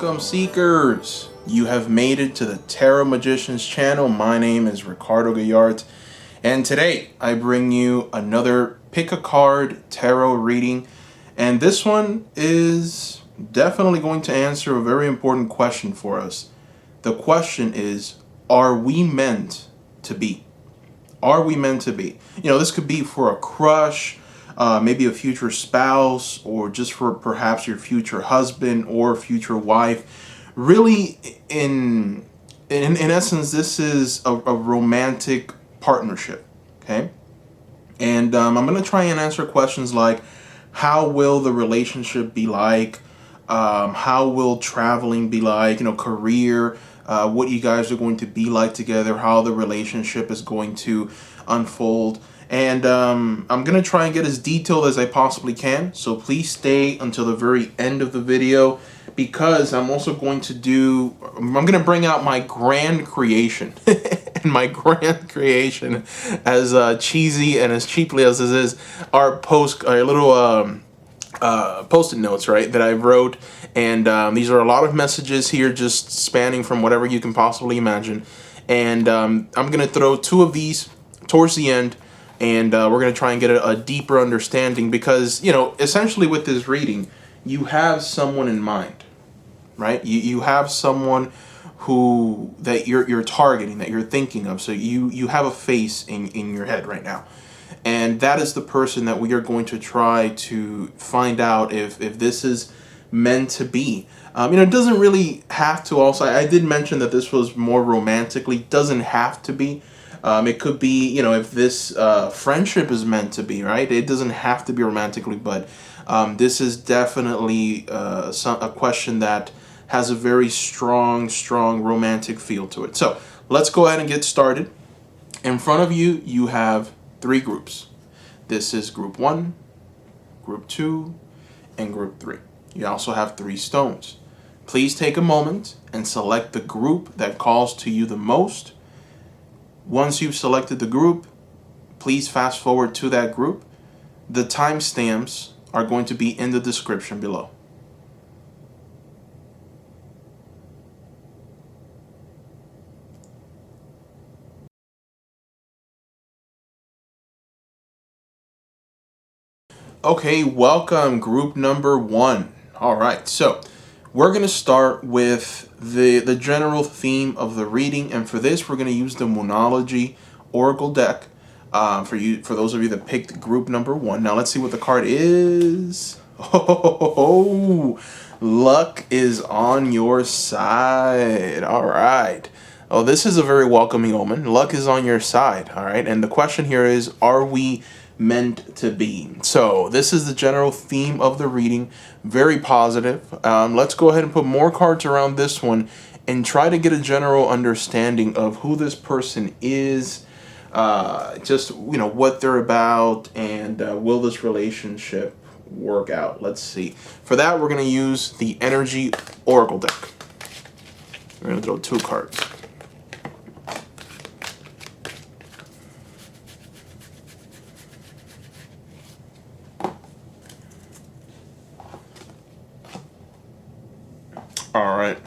Welcome, seekers! You have made it to the Tarot Magicians channel. My name is Ricardo Gallart, and today I bring you another pick a card tarot reading, and this one is definitely going to answer a very important question for us. The question is, are we meant to be? Are we meant to be? You know, this could be for a crush, maybe a future spouse, or just for perhaps your future husband or future wife. Really, in essence, this is a romantic partnership, okay? And I'm going to try and answer questions like, how will the relationship be like? How will traveling be like? You know, career, what you guys are going to be like together, how the relationship is going to unfold. And I'm going to try and get as detailed as I possibly can. So please stay until the very end of the video, because I'm also going to I'm going to bring out my grand creation. And my grand creation, as cheesy and as cheaply as this is, are little post-it notes, right, that I wrote. And these are a lot of messages here, just spanning from whatever you can possibly imagine. And I'm going to throw two of these towards the end, and we're going to try and get a deeper understanding, because, you know, essentially with this reading, you have someone in mind, right? You have someone that you're targeting, that you're thinking of. So you have a face in your head right now. And that is the person that we are going to try to find out if this is meant to be. You know, it doesn't really have to. Also, I did mention that this was more romantically. Doesn't have to be. It could be, you know, if this friendship is meant to be, right? It doesn't have to be romantically, but this is definitely a question that has a very strong romantic feel to it. So let's go ahead and get started. In front of you, you have three groups. This is group 1, group 2, and group 3. You also have 3 stones. Please take a moment and select the group that calls to you the most. Once you've selected the group, please fast forward to that group. The timestamps are going to be in the description below. Okay, welcome, group number 1. All right, so we're going to start with the general theme of the reading, and for this, we're going to use the Moonology Oracle deck for those of you that picked group number 1. Now, let's see what the card is. Oh, luck is on your side. All right. Oh, this is a very welcoming omen. Luck is on your side. All right, and the question here is, are we meant to be? So this is the general theme of the reading. Very positive. Let's go ahead and put more cards around this one and try to get a general understanding of who this person is, just, you know, what they're about, and will this relationship work out? Let's see. For that, we're going to use the Energy Oracle deck. We're going to throw 2 cards. All right,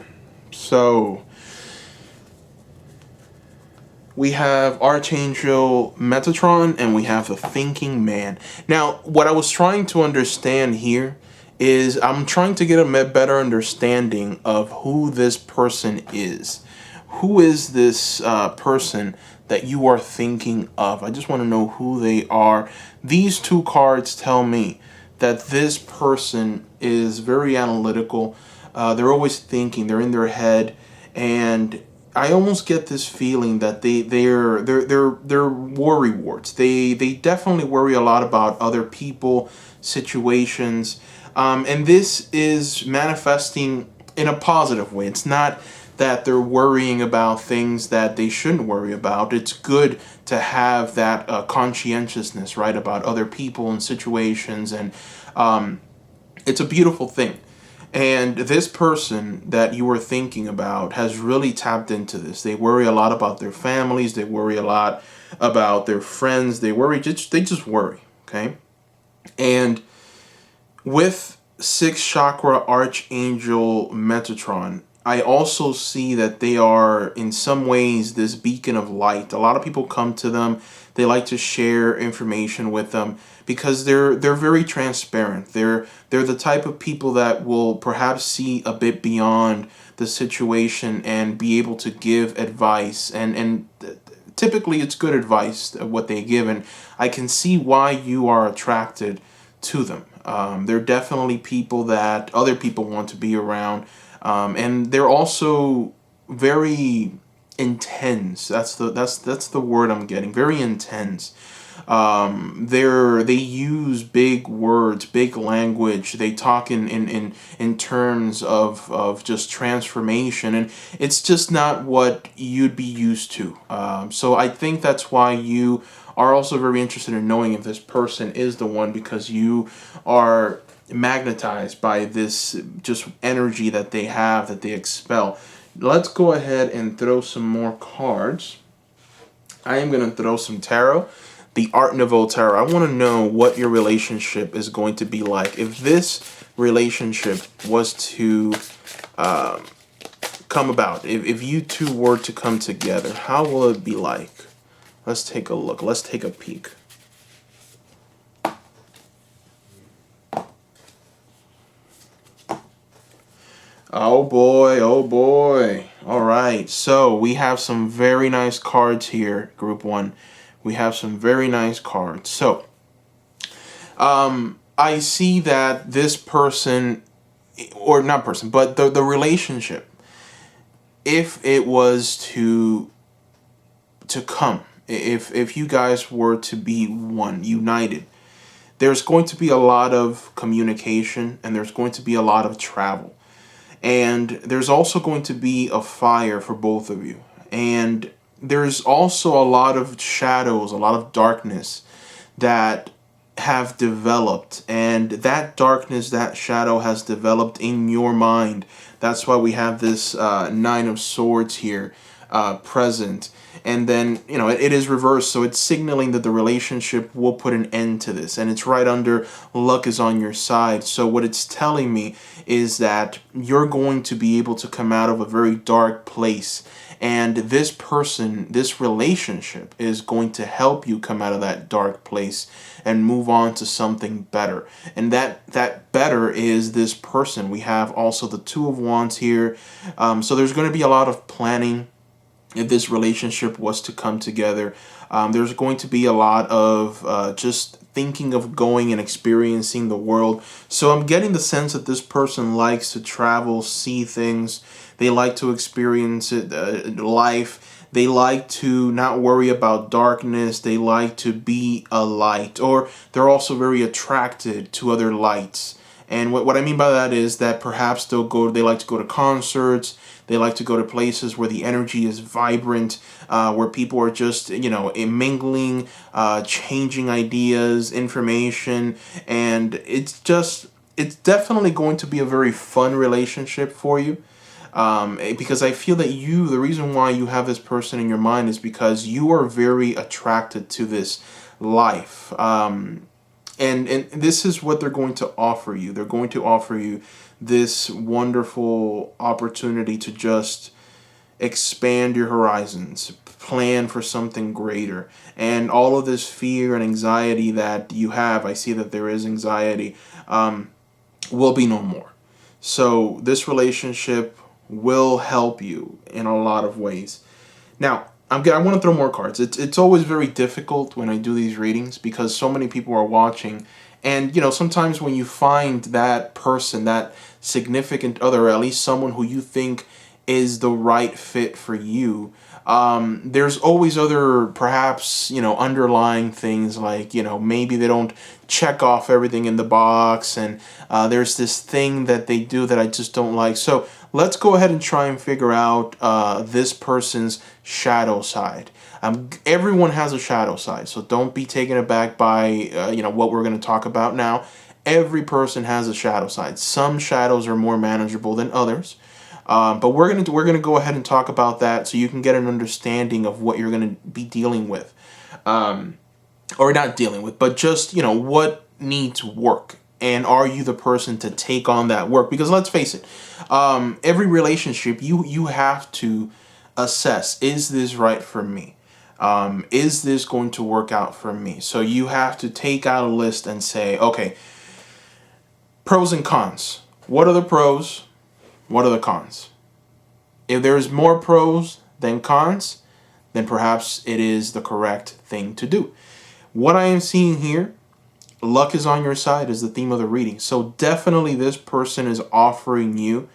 so we have Archangel Metatron, and we have the Thinking Man. Now, what I was trying to understand here is I'm trying to get a better understanding of who this person is. Who is this person that you are thinking of? I just want to know who they are. These 2 cards tell me that this person is very analytical. They're always thinking. They're in their head, and I almost get this feeling that they're worry warts. They definitely worry a lot about other people, situations, and this is manifesting in a positive way. It's not that they're worrying about things that they shouldn't worry about. It's good to have that conscientiousness, right, about other people and situations, and it's a beautiful thing. And this person that you were thinking about has really tapped into this. They worry a lot about their families. They worry a lot about their friends. They just worry, okay? And with sixth chakra archangel Metatron. I also see that they are in some ways this beacon of light. A lot of people come to them. They like to share information with them because they're very transparent. They're the type of people that will perhaps see a bit beyond the situation and be able to give advice, and typically it's good advice what they give, and I can see why you are attracted to them. They're definitely people that other people want to be around, and they're also very intense. That's the word I'm getting. Very intense. They use big words, big language. They talk in terms of just transformation, and it's just not what you'd be used to. So I think that's why you are also very interested in knowing if this person is the one, because you are magnetized by this just energy that they have, that they expel. Let's go ahead and throw some more cards. I am going to throw some tarot. The Art Nouveau Tarot. I want to know what your relationship is going to be like. If this relationship was to come about, if you two were to come together, how will it be like? Let's take a look. Let's take a peek. Oh boy, oh boy. All right, so we have some very nice cards here, Group 1. We have some very nice cards. So, I see that this person, or not person, but the relationship, if it was to come, if you guys were to be one, united, there's going to be a lot of communication and there's going to be a lot of travel. And there's also going to be a fire for both of you. And there's also a lot of shadows, a lot of darkness that have developed. And that darkness, that shadow has developed in your mind. That's why we have this Nine of Swords here present. And then, it is reversed, so it's signaling that the relationship will put an end to this. And it's right under luck is on your side. So what it's telling me is that you're going to be able to come out of a very dark place. And this person, this relationship is going to help you come out of that dark place and move on to something better. And that better is this person. We have also the Two of Wands here. So there's going to be a lot of planning if this relationship was to come together. There's going to be a lot of just thinking of going and experiencing the world. So I'm getting the sense that this person likes to travel, see things. They like to experience it, life. They like to not worry about darkness. They like to be a light. Or they're also very attracted to other lights. And what I mean by that is that perhaps they like to go to concerts. They like to go to places where the energy is vibrant, where people are just, mingling, changing ideas, information. And it's definitely going to be a very fun relationship for you. Because I feel that the reason why you have this person in your mind is because you are very attracted to this life. And this is what they're going to offer you. They're going to offer you this wonderful opportunity to just expand your horizons, plan for something greater. And all of this fear and anxiety that you have, I see that there is anxiety, will be no more. So this relationship will help you in a lot of ways. Now, I want to throw more cards. It's always very difficult when I do these readings because so many people are watching. And, sometimes when you find that person, that significant other, or at least someone who you think is the right fit for you, there's always other, perhaps, underlying things like, maybe they don't check off everything in the box. And there's this thing that they do that I just don't like. So let's go ahead and try and figure out this person's shadow side. Everyone has a shadow side, so don't be taken aback by what we're going to talk about now. Every person has a shadow side. Some shadows are more manageable than others, but we're gonna go ahead and talk about that so you can get an understanding of what you're going to be dealing with, or not dealing with, but just what needs work. And are you the person to take on that work? Because let's face it, every relationship, you have to assess, is this right for me? Is this going to work out for me? So you have to take out a list and say, okay, pros and cons. What are the pros? What are the cons? If there's more pros than cons, then perhaps it is the correct thing to do. What I am seeing here, luck is on your side, is the theme of the reading. So definitely this person is offering you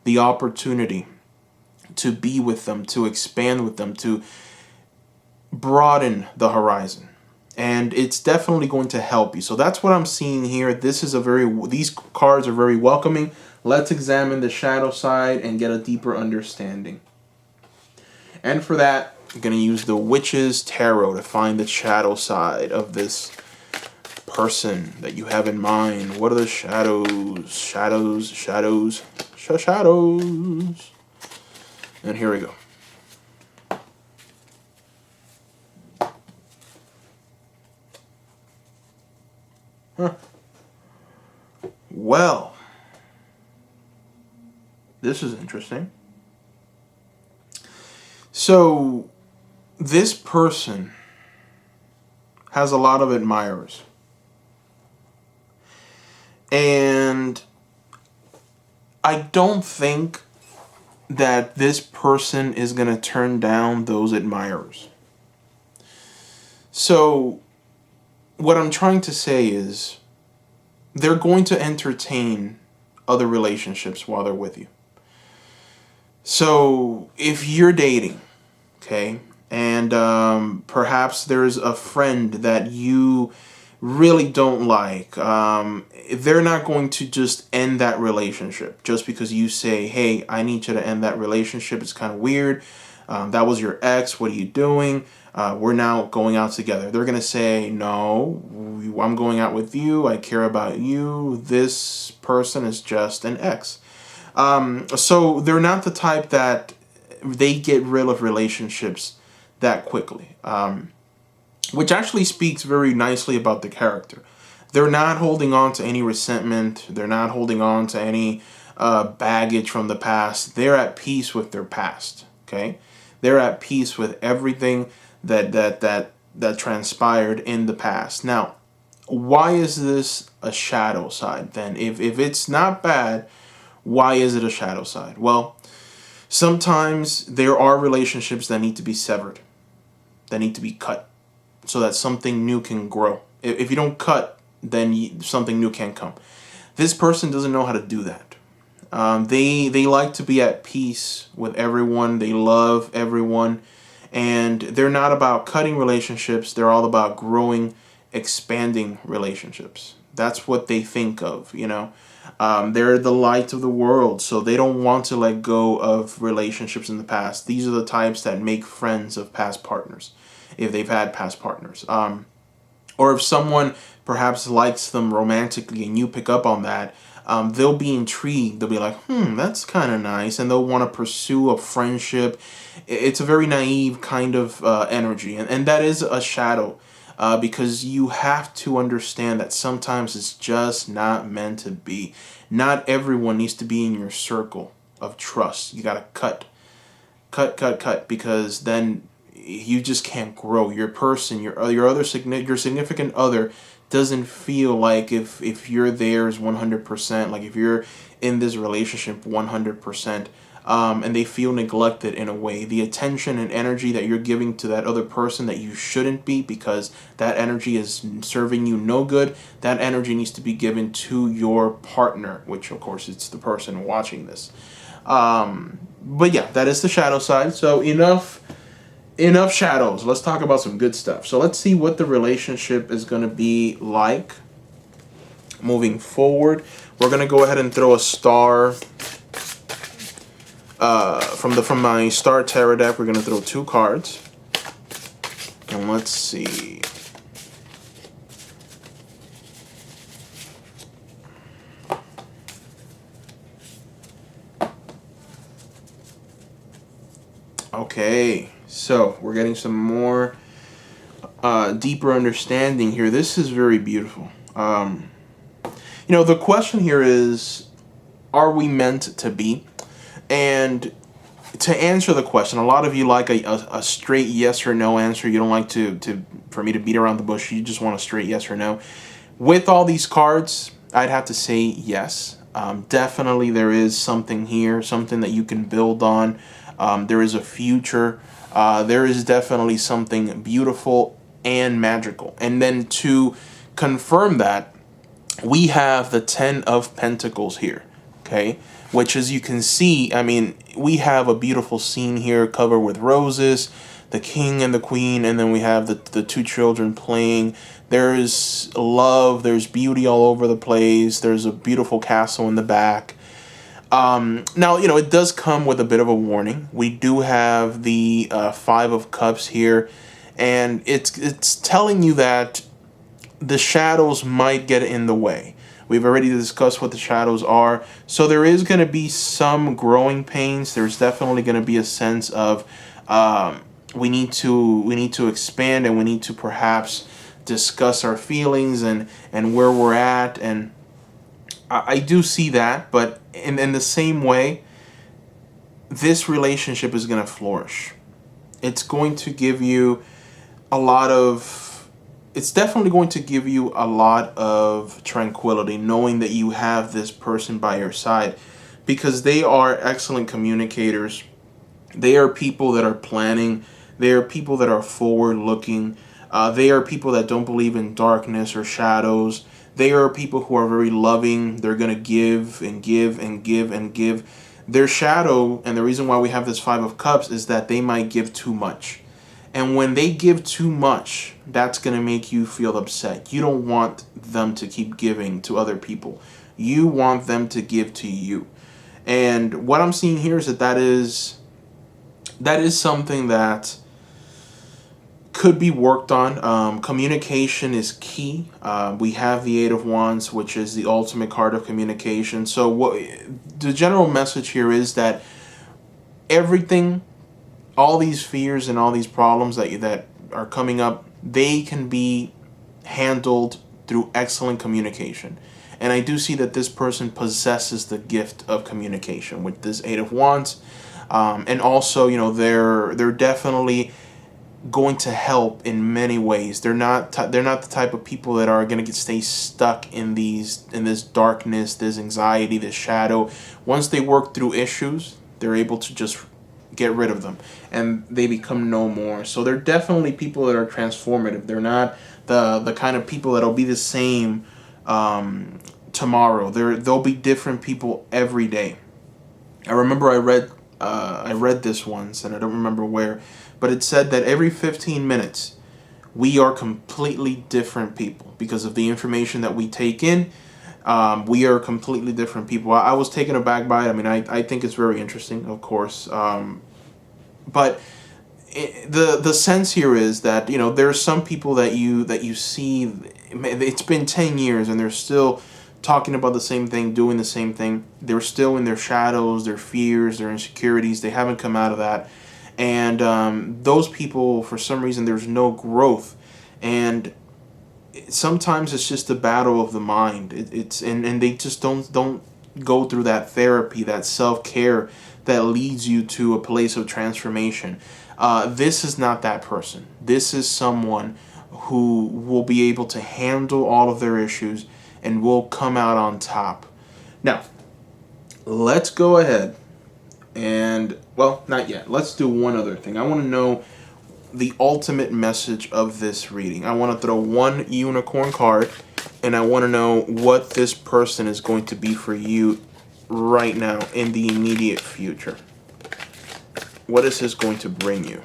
the opportunity to be with them, to expand with them, to broaden the horizon. And it's definitely going to help you. So that's what I'm seeing here. These cards are very welcoming. Let's examine the shadow side and get a deeper understanding. And for that, I'm going to use the Witch's Tarot to find the shadow side of this person that you have in mind. What are the shadows? Shadows. And here we go. Huh. Well, this is interesting. So, this person has a lot of admirers. And I don't think that this person is going to turn down those admirers. So, what I'm trying to say is they're going to entertain other relationships while they're with you. So if you're dating, okay, and perhaps there's a friend that you really don't like, they're not going to just end that relationship just because you say, hey, I need you to end that relationship. It's kind of weird. That was your ex. What are you doing? We're now going out together. They're going to say, no, I'm going out with you. I care about you. This person is just an ex. So they're not the type that they get rid of relationships that quickly, which actually speaks very nicely about the character. They're not holding on to any resentment. They're not holding on to any baggage from the past. They're at peace with their past. Okay, they're at peace with everything that transpired in the past. Now, why is this a shadow side then? If it's not bad, why is it a shadow side? Well, sometimes there are relationships that need to be severed, that need to be cut, so that something new can grow. If you don't cut, then something new can't come. This person doesn't know how to do that. They like to be at peace with everyone. They love everyone. And they're not about cutting relationships. They're all about growing, expanding relationships. That's what they think of, you know. They're the light of the world, so they don't want to let go of relationships in the past. These are the types that make friends of past partners, if they've had past partners. Or if someone perhaps likes them romantically and you pick up on that, they'll be intrigued. They'll be like, that's kind of nice. And they'll want to pursue a friendship. It's a very naive kind of energy. And that is a shadow. Because you have to understand that sometimes it's just not meant to be. Not everyone needs to be in your circle of trust. You got to cut, because then you just can't grow. Your person, your significant other doesn't feel like if you're theirs 100%, like if you're in this relationship 100%, and they feel neglected in a way. The attention and energy that you're giving to that other person that you shouldn't be, because that energy is serving you no good, that energy needs to be given to your partner, which of course it's the person watching this. But yeah, that is the shadow side. So enough shadows. Let's talk about some good stuff. So let's see what the relationship is going to be like moving forward. We're going to go ahead and throw a star. From my Star Tarot deck, we're going to throw 2 cards. And let's see. Okay, so we're getting some more deeper understanding here. This is very beautiful. The question here is, are we meant to be? And to answer the question, a lot of you like a straight yes or no answer. You don't like to for me to beat around the bush. You just want a straight yes or no. With all these cards, I'd have to say yes. Definitely there is something here, something that you can build on. There is a future. There is definitely something beautiful and magical. And then to confirm that, we have the 10 of Pentacles here, okay? Which, as you can see, I mean, we have a beautiful scene here covered with roses, the king and the queen, and then we have the two children playing. There's love, there's beauty all over the place, there's a beautiful castle in the back. Now, it does come with a bit of a warning. We do have the 5 of Cups here, and it's telling you that the shadows might get in the way. We've already discussed what the shadows are. So there is going to be some growing pains. There's definitely going to be a sense of we need to expand, and we need to perhaps discuss our feelings and where we're at. And I do see that, but in the same way, this relationship is going to flourish. It's going to give you it's definitely going to give you a lot of tranquility, knowing that you have this person by your side, because they are excellent communicators. They are people that are planning. They are people that are forward looking. They are people that don't believe in darkness or shadows. They are people who are very loving. They're going to give and give and give and give. Their shadow, and the reason why we have this 5 of Cups, is that they might give too much. And when they give too much, that's going to make you feel upset. You don't want them to keep giving to other people. You want them to give to you. And what I'm seeing here is that is something that could be worked on. Communication is key. We have the 8 of Wands, which is the ultimate card of communication. So the general message here is that everything, all these fears and all these problems that are coming up, they can be handled through excellent communication. And I do see that this person possesses the gift of communication with this 8 of Wands. And also, they're definitely going to help in many ways. They're not the type of people that are going to stay stuck in this darkness, this anxiety, this shadow. Once they work through issues, they're able to just get rid of them, and they become no more. So they're definitely people that are transformative. They're not the kind of people that'll be the same tomorrow. They'll be different people every day. I remember I read this once, and I don't remember where, but it said that every 15 minutes we are completely different people because of the information that we take in. We are completely different people. I was taken aback by it. I mean, I think it's very interesting, of course. But the sense here is that, there are some people that you see, it's been 10 years and they're still talking about the same thing, doing the same thing. They're still in their shadows, their fears, their insecurities. They haven't come out of that. And those people, for some reason, there's no growth. And sometimes it's just a battle of the mind. And they just don't go through that therapy, that self-care that leads you to a place of transformation. This is not that person. This is someone who will be able to handle all of their issues and will come out on top. Now, let's go ahead and, well, not yet. Let's do one other thing. I want to know the ultimate message of this reading. I want to throw one unicorn card, and I want to know what this person is going to be for you right now in the immediate future. What is this going to bring you?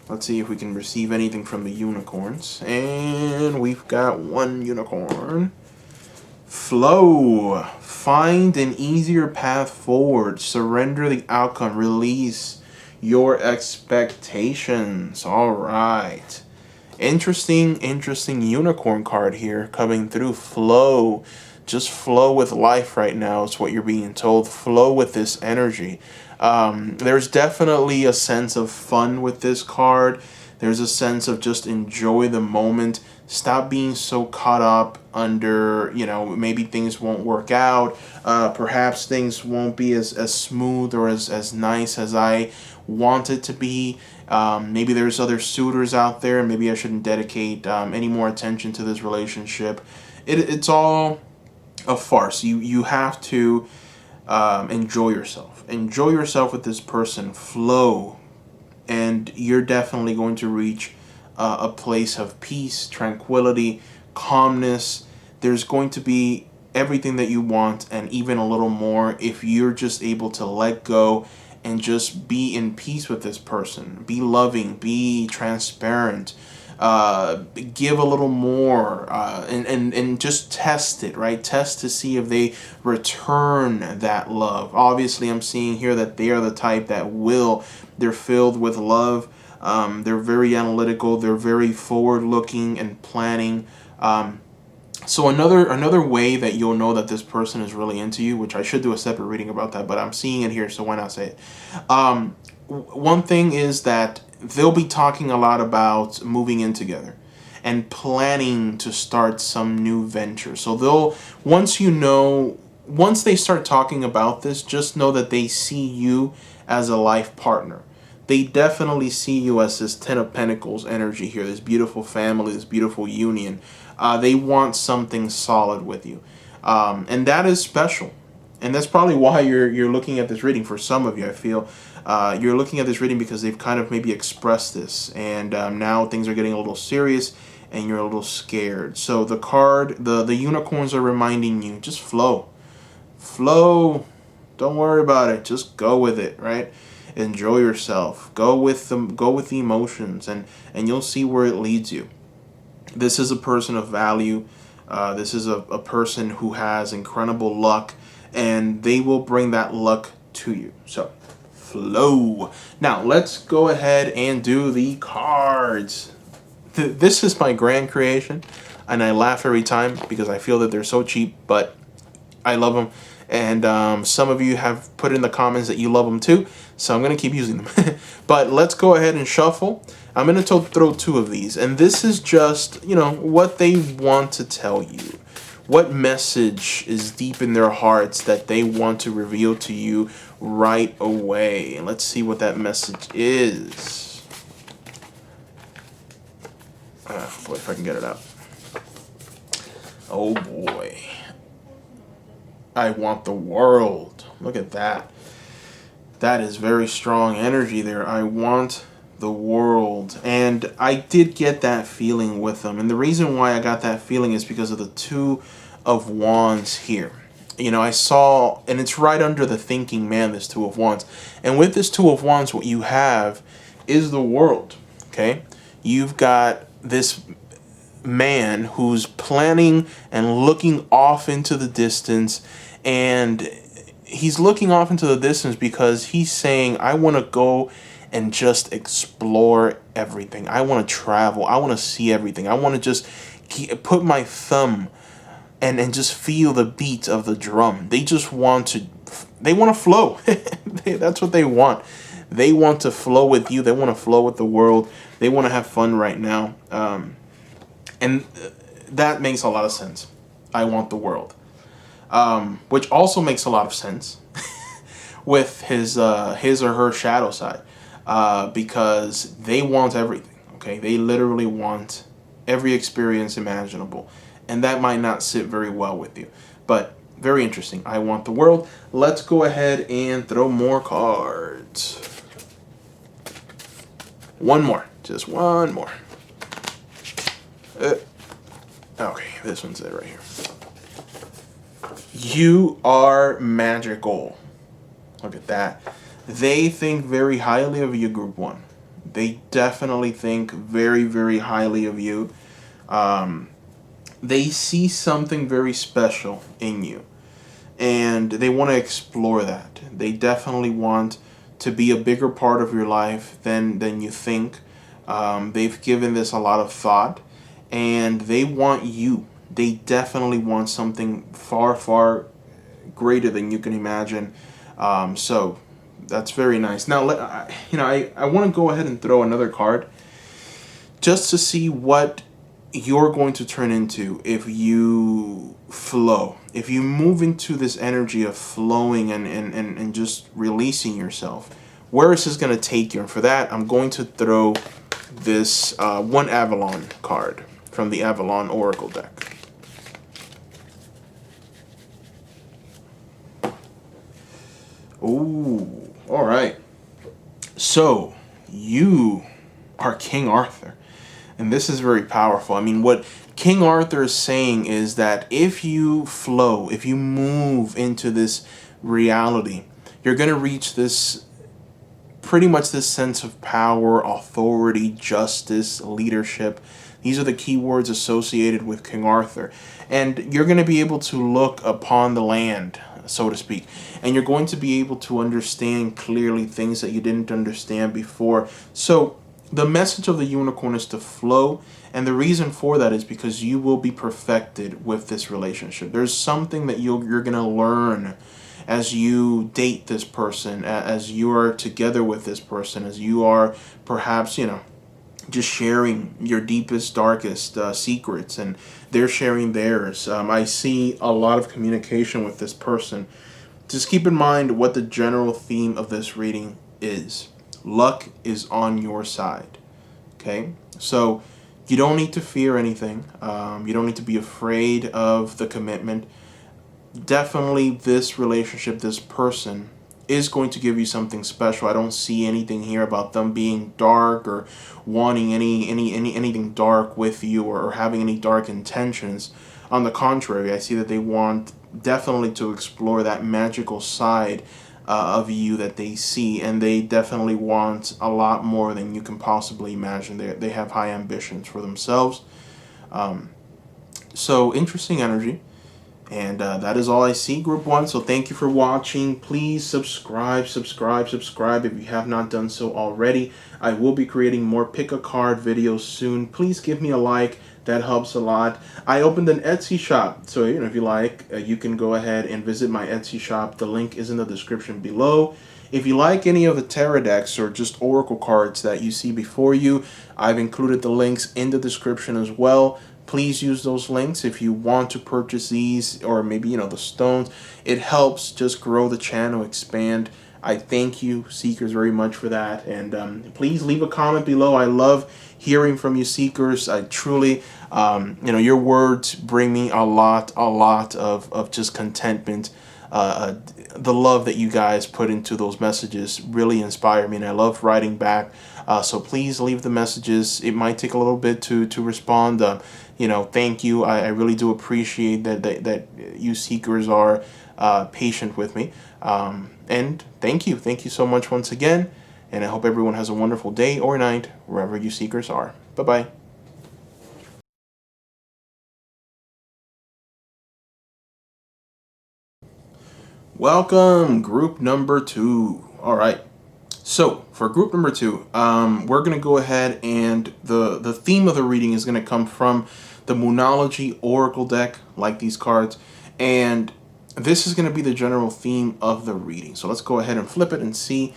Let's see if we can receive anything from the unicorns. And we've got one unicorn. Flow. Find an easier path forward. Surrender the outcome. Release your expectations. All right. Interesting unicorn card here coming through. Flow. Just flow with life right now is what you're being told. Flow with this energy. There's definitely a sense of fun with this card. There's a sense of just enjoy the moment. Stop being so caught up under, maybe things won't work out. Perhaps things won't be as smooth or as nice as I want it to be. Maybe there's other suitors out there. Maybe I shouldn't dedicate any more attention to this relationship. It's all a farce. You have to enjoy yourself. Enjoy yourself with this person. Flow. And you're definitely going to reach a place of peace, tranquility, calmness. There's going to be everything that you want and even a little more if you're just able to let go and just be in peace with this person. Be loving, be transparent, give a little more, and just test it, right? Test to see if they return that love. Obviously, I'm seeing here that they are the type that will. They're filled with love. They're very analytical. They're very forward-looking and planning. So another way that you'll know that this person is really into you, which I should do a separate reading about that, but I'm seeing it here, so why not say it? One thing is that they'll be talking a lot about moving in together and planning to start some new venture. So once they start talking about this, just know that they see you as a life partner. They definitely see you as this Ten of Pentacles energy here, this beautiful family, this beautiful union. They want something solid with you. And that is special. And that's probably why you're looking at this reading. For some of you, I feel you're looking at this reading because they've kind of maybe expressed this. And now things are getting a little serious and you're a little scared. So the card, the unicorns are reminding you, just flow. Flow. Don't worry about it. Just go with it, right? Enjoy yourself. Go with the emotions, and you'll see where it leads you. This is a person of value. This is a person who has incredible luck, and they will bring that luck to you. So, flow. Now, let's go ahead and do the cards. This is my grand creation, and I laugh every time because I feel that they're so cheap, but I love them. And some of you have put in the comments that you love them too, so I'm going to keep using them. But let's go ahead and shuffle. I'm going to throw two of these, and this is just, what they want to tell you. What message is deep in their hearts that they want to reveal to you right away. And let's see what that message is. Boy, if I can get it out. Oh boy. I want the world. Look at that. That is very strong energy there. I want the world. And I did get that feeling with them. And the reason why I got that feeling is because of the Two of Wands here. I saw, and it's right under the thinking man, this Two of Wands. And with this Two of Wands, what you have is the world. Okay? You've got this man who's planning and looking off into the distance, and he's looking off into the distance because he's saying, I want to go and just explore everything. I want to travel. I want to see everything. I want to just put my thumb and just feel the beat of the drum. They want to flow. That's what they want. They want to flow with you. They want to flow with the world. They want to have fun right now. And that makes a lot of sense. I want the world. Which also makes a lot of sense with his or her shadow side. Because they want everything. Okay? They literally want every experience imaginable. And that might not sit very well with you. But very interesting. I want the world. Let's go ahead and throw more cards. One more. Just one more. Okay, this one's it right here. You are magical. Look at that. They think very highly of you, Group 1. They definitely think very, very highly of you. They see something very special in you. And they want to explore that. They definitely want to be a bigger part of your life than you think. They've given this a lot of thought. And they want you. They definitely want something far, far greater than you can imagine. So that's very nice. Now, I want to go ahead and throw another card just to see what you're going to turn into if you flow, if you move into this energy of flowing and just releasing yourself. Where is this going to take you? And for that, I'm going to throw this one Avalon card from the Avalon Oracle deck. Ooh, all right. So you are King Arthur. And this is very powerful. I mean, what King Arthur is saying is that if you flow, if you move into this reality, you're going to reach this, pretty much this sense of power, authority, justice, leadership. These are the key words associated with King Arthur. And you're going to be able to look upon the land, so to speak. And you're going to be able to understand clearly things that you didn't understand before. So the message of the unicorn is to flow, and the reason for that is because you will be perfected with this relationship. There's something that you're going to learn as you date this person, as you are together with this person, as you are perhaps, just sharing your deepest, darkest secrets, and they're sharing theirs. I see a lot of communication with this person. Just keep in mind what the general theme of this reading is. Luck is on your side. Okay? So you don't need to fear anything. You don't need to be afraid of the commitment. Definitely this relationship, this person, is going to give you something special. I don't see anything here about them being dark or wanting anything dark with you, or having any dark intentions. On the contrary, I see that they want definitely to explore that magical side of you that they see, and they definitely want a lot more than you can possibly imagine. They have high ambitions for themselves. So interesting energy. And that is all I see, Group 1. So thank you for watching. Please subscribe if you have not done so already. I will be creating more pick a card videos soon. Please give me a like. That helps a lot. I opened an Etsy shop. So, if you like, you can go ahead and visit my Etsy shop. The link is in the description below. If you like any of the tarot decks or just oracle cards that you see before you, I've included the links in the description as well. Please use those links if you want to purchase these, or maybe, the stones. It helps just grow the channel, expand. I thank you, Seekers, very much for that. And please leave a comment below. I love hearing from you, Seekers. I truly, your words bring me a lot of just contentment. The love that you guys put into those messages really inspire me, and I love writing back. So please leave the messages. It might take a little bit to respond. Thank you. I really do appreciate that you Seekers are patient with me. And thank you. Thank you so much once again. And I hope everyone has a wonderful day or night wherever you Seekers are. Bye-bye. Welcome, group number 2. All right. So for group number 2, we're going to go ahead, and the theme of the reading is going to come from the Moonology Oracle deck, like these cards. And this is going to be the general theme of the reading. So let's go ahead and flip it and see.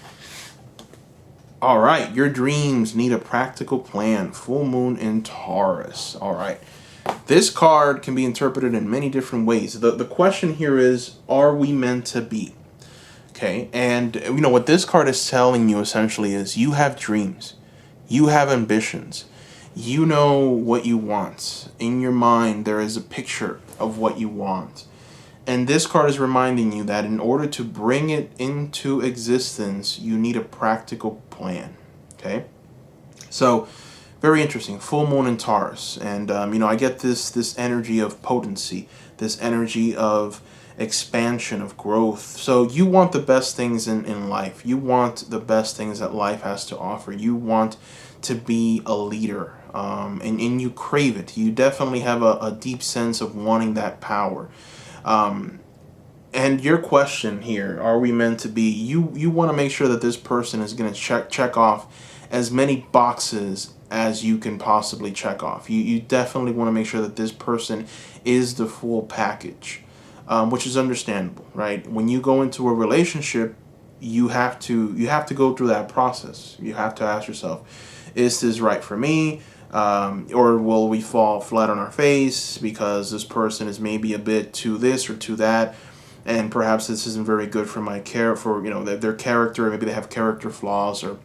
All right. Your dreams need a practical plan. Full moon in Taurus. All right. This card can be interpreted in many different ways. The question here is, are we meant to be? Okay, and what this card is telling you essentially is you have dreams, you have ambitions, you know what you want. In your mind, there is a picture of what you want. And this card is reminding you that in order to bring it into existence, you need a practical plan. Okay, so very interesting. Full moon in Taurus, and I get this energy of potency, this energy of expansion, of growth. So you want the best things in life. You want the best things that life has to offer. You want to be a leader, and you crave it. You definitely have a deep sense of wanting that power. And your question here, are we meant to be? You want to make sure that this person is going to check off as many boxes as you can possibly check off. You definitely want to make sure that this person is the full package. Which is understandable, right? When you go into a relationship, you have to go through that process. You have to ask yourself, is this right for me? Or will we fall flat on our face because this person is maybe a bit too this or too that, and perhaps this isn't very good for my care, for their character, maybe they have character flaws or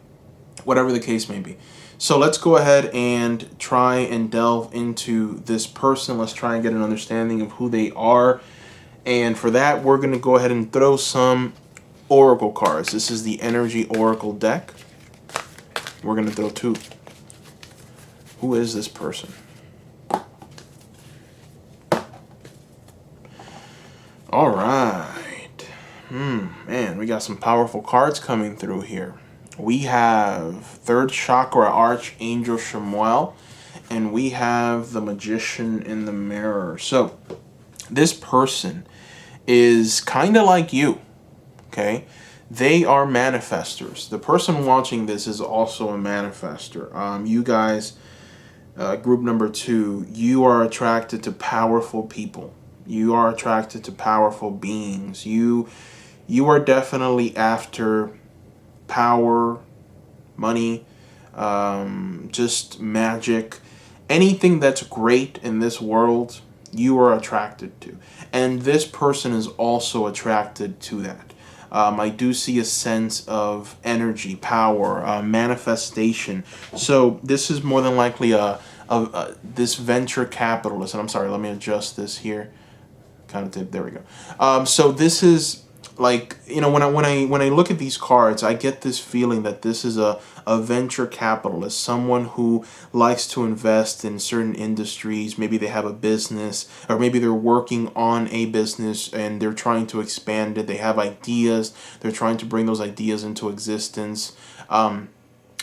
whatever the case may be. So let's go ahead and try and delve into this person. Let's try and get an understanding of who they are. And for that, we're going to go ahead and throw some Oracle cards. This is the Energy Oracle deck. We're going to throw 2. Who is this person? All right. Man, we got some powerful cards coming through here. We have Third Chakra Archangel Shemuel, and we have the Magician in the Mirror. So this person is kind of like you, okay? They are manifestors. The person watching this is also a manifester. You guys, group number 2, you are attracted to powerful people. You are attracted to powerful beings. You are definitely after power, money, just magic. Anything that's great in this world, you are attracted to. And this person is also attracted to that. I do see a sense of energy, power, manifestation. So this is more than likely this venture capitalist. And I'm sorry, let me adjust this here. Kind of did. There we go. So this is like, when I look at these cards, I get this feeling that this is a venture capitalist, someone who likes to invest in certain industries. Maybe they have a business, or maybe they're working on a business and they're trying to expand it. They have ideas. They're trying to bring those ideas into existence.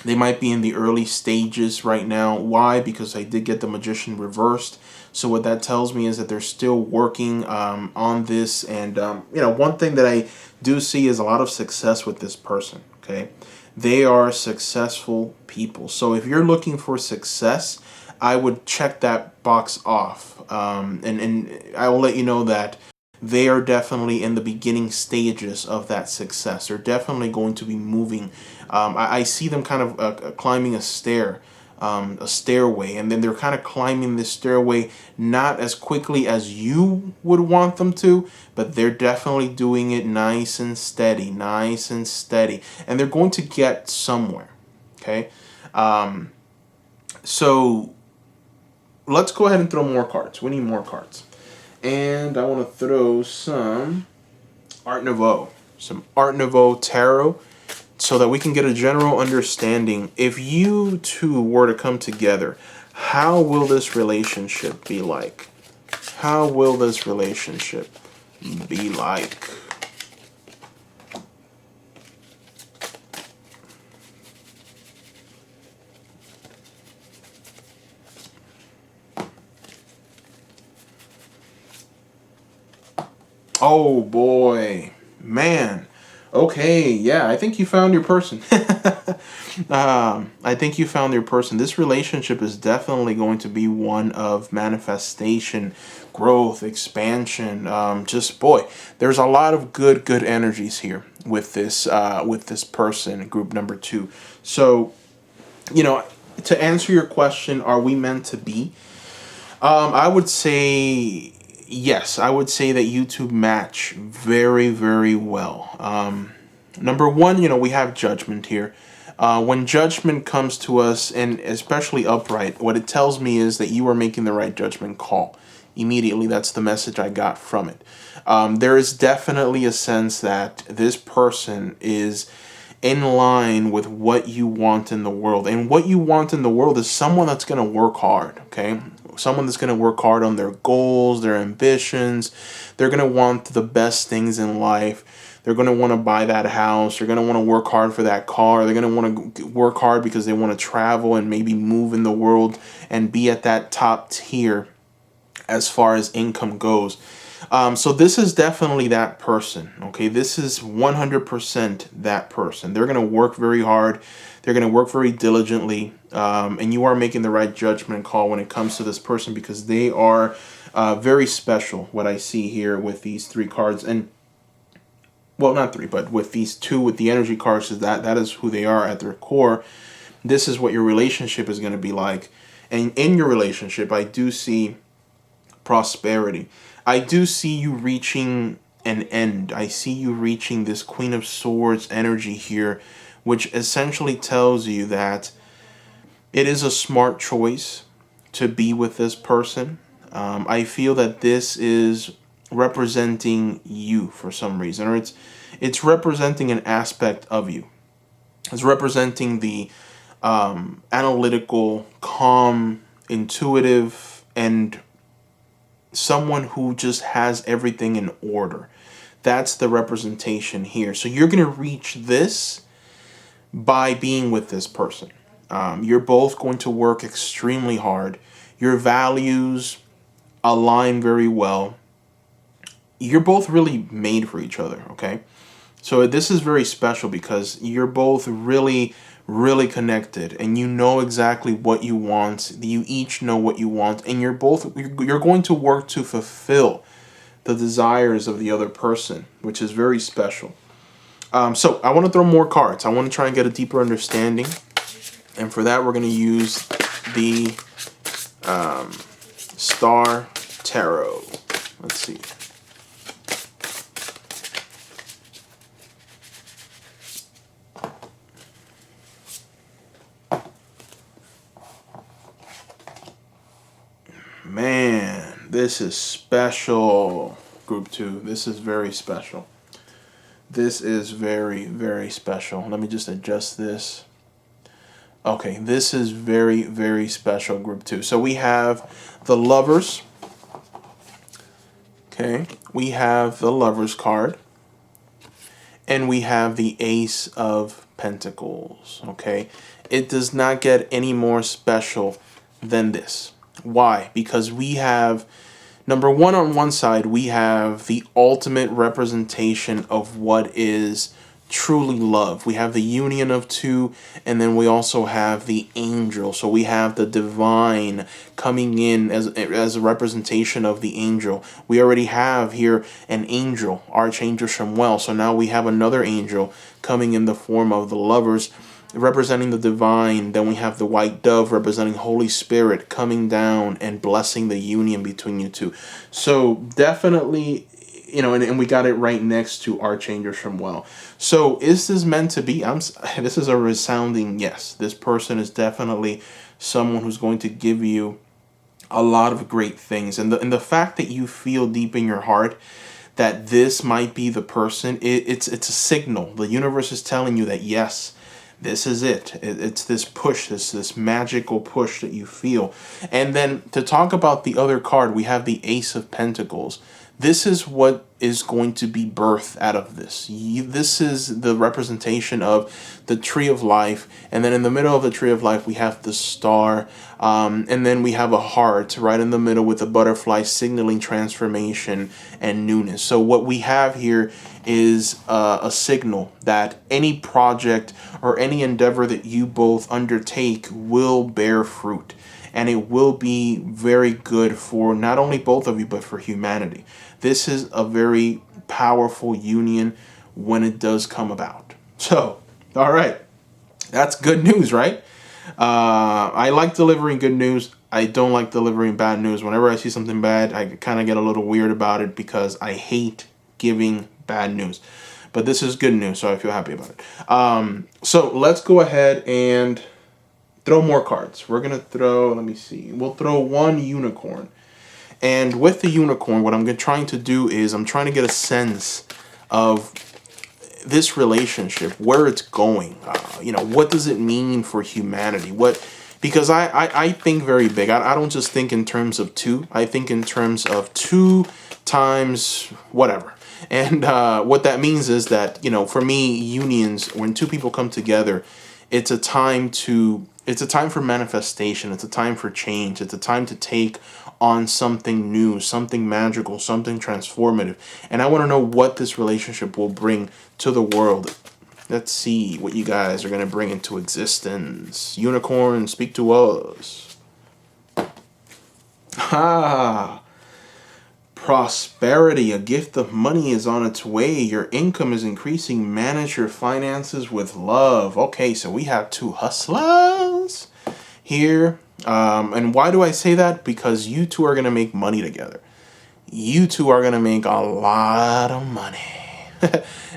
They might be in the early stages right now. Why? Because I did get the Magician reversed. So what that tells me is that they're still working on this. And, one thing that I do see is a lot of success with this person, okay? They are successful people. So if you're looking for success, I would check that box off. And I will let you know that they are definitely in the beginning stages of that success. They're definitely going to be moving. I see them kind of climbing a stairway, and then they're kind of climbing this stairway not as quickly as you would want them to, but they're definitely doing it nice and steady, and they're going to get somewhere, okay? So let's go ahead and throw more cards. We need more cards. And I want to throw some Art Nouveau Tarot, so that we can get a general understanding. If you two were to come together, how will this relationship be like? How will this relationship be like? Oh boy, man. Okay, yeah, I think you found your person. I think you found your person. This relationship is definitely going to be one of manifestation, growth, expansion. Boy, there's a lot of good energies here with this person, group number 2. So, to answer your question, are we meant to be? I would say yes. I would say that YouTube match very, very well. Number 1, we have judgment here. When judgment comes to us, and especially upright, what it tells me is that you are making the right judgment call. Immediately, that's the message I got from it. There is definitely a sense that this person is in line with what you want in the world. And what you want in the world is someone that's going to work hard, okay? Someone that's going to work hard on their goals, their ambitions. They're going to want the best things in life. They're going to want to buy that house. They're going to want to work hard for that car. They're going to want to work hard because they want to travel and maybe move in the world and be at that top tier as far as income goes. So this is definitely that person, okay? This is 100% that person. They're going to work very hard. They're going to work very diligently. And you are making the right judgment call when it comes to this person, because they are very special, what I see here with these 3 cards. And, well, not 3, but with these 2, with the energy cards, that is who they are at their core. This is what your relationship is going to be like. And in your relationship, I do see prosperity. I do see you reaching an end. I see you reaching this Queen of Swords energy here, which essentially tells you that it is a smart choice to be with this person. I feel that this is representing you for some reason, or it's representing an aspect of you. It's representing the analytical, calm, intuitive, and someone who just has everything in order. That's the representation here. So you're going to reach this by being with this person. You're both going to work extremely hard. Your values align very well. You're both really made for each other, okay? So this is very special because you're both really, really connected, and you know exactly what you want. You each know what you want, and you're going to work to fulfill the desires of the other person, which is very special. So I want to throw more cards. I want to try and get a deeper understanding, and for that we're going to use the Star Tarot. Let's see. Man, this is special, Group 2. This is very special. This is very, very special. Let me just adjust this. Okay, this is very, very special, Group 2. So we have the Lovers. Okay, we have the Lovers card. And we have the Ace of Pentacles. Okay, it does not get any more special than this. Why? Because we have, number one, on one side, we have the ultimate representation of what is truly love. We have the union of two, and then we also have the angel. So we have the divine coming in as a representation of the angel. We already have here an angel, Archangel Shemuel. So now we have another angel coming in the form of the Lovers, representing the divine. Then we have the white dove representing Holy Spirit coming down and blessing the union between you two. So definitely, you know, and we got it right next to Archangel Shemuel. So is this meant to be? This is a resounding yes. This person is definitely someone who's going to give you a lot of great things. And the fact that you feel deep in your heart that this might be the person, it's a signal. The universe is telling you that yes, this is it. It's this push, this magical push that you feel. And then to talk about the other card, we have the Ace of Pentacles. This is what is going to be birthed out of this. This is the representation of the Tree of Life. And then in the middle of the Tree of Life, we have the star. And then we have a heart right in the middle with a butterfly signaling transformation and newness. So what we have here is a signal that any project or any endeavor that you both undertake will bear fruit. And it will be very good for not only both of you, but for humanity. This is a very powerful union when it does come about. So, all right. That's good news, right? I like delivering good news. I don't like delivering bad news. Whenever I see something bad, I kind of get a little weird about it because I hate giving bad news. But this is good news, so I feel happy about it. So let's go ahead and throw more cards. We're going to throw, let me see. We'll throw one unicorn. And with the unicorn, what I'm trying to do is I'm trying to get a sense of this relationship, where it's going. You know, what does it mean for humanity? Because I think very big. I don't just think in terms of two. I think in terms of 2 times whatever. And what that means is that, you know, for me, unions, when 2 people come together, it's a time for manifestation. It's a time for change. It's a time to take on something new, something magical, something transformative. And I want to know what this relationship will bring to the world. Let's see what you guys are going to bring into existence. Unicorn, speak to us. Prosperity, a gift of money is on its way. Your income is increasing. Manage your finances with love. Okay, so we have 2 hustlers here. And why do I say that? Because you two are going to make money together. You two are going to make a lot of money.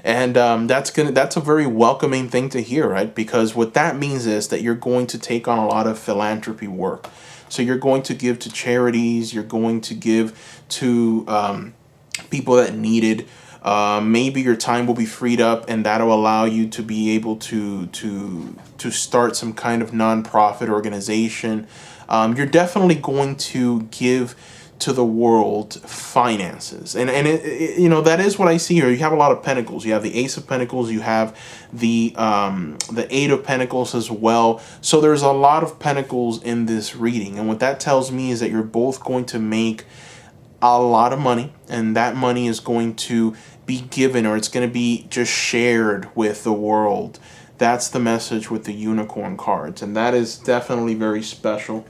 And that's a very welcoming thing to hear, right? Because what that means is that you're going to take on a lot of philanthropy work. So you're going to give to charities, you're going to give to people that need it. Maybe your time will be freed up, and that'll allow you to be able to start some kind of nonprofit organization. You're definitely going to give to the world finances, and you know, that is what I see here. You have a lot of pentacles. You have the Ace of Pentacles. You have the Eight of Pentacles as well. So there's a lot of pentacles in this reading, and what that tells me is that you're both going to make a lot of money, and that money is going to be given, or it's going to be just shared with the world. That's the message with the unicorn cards, and that is definitely very special.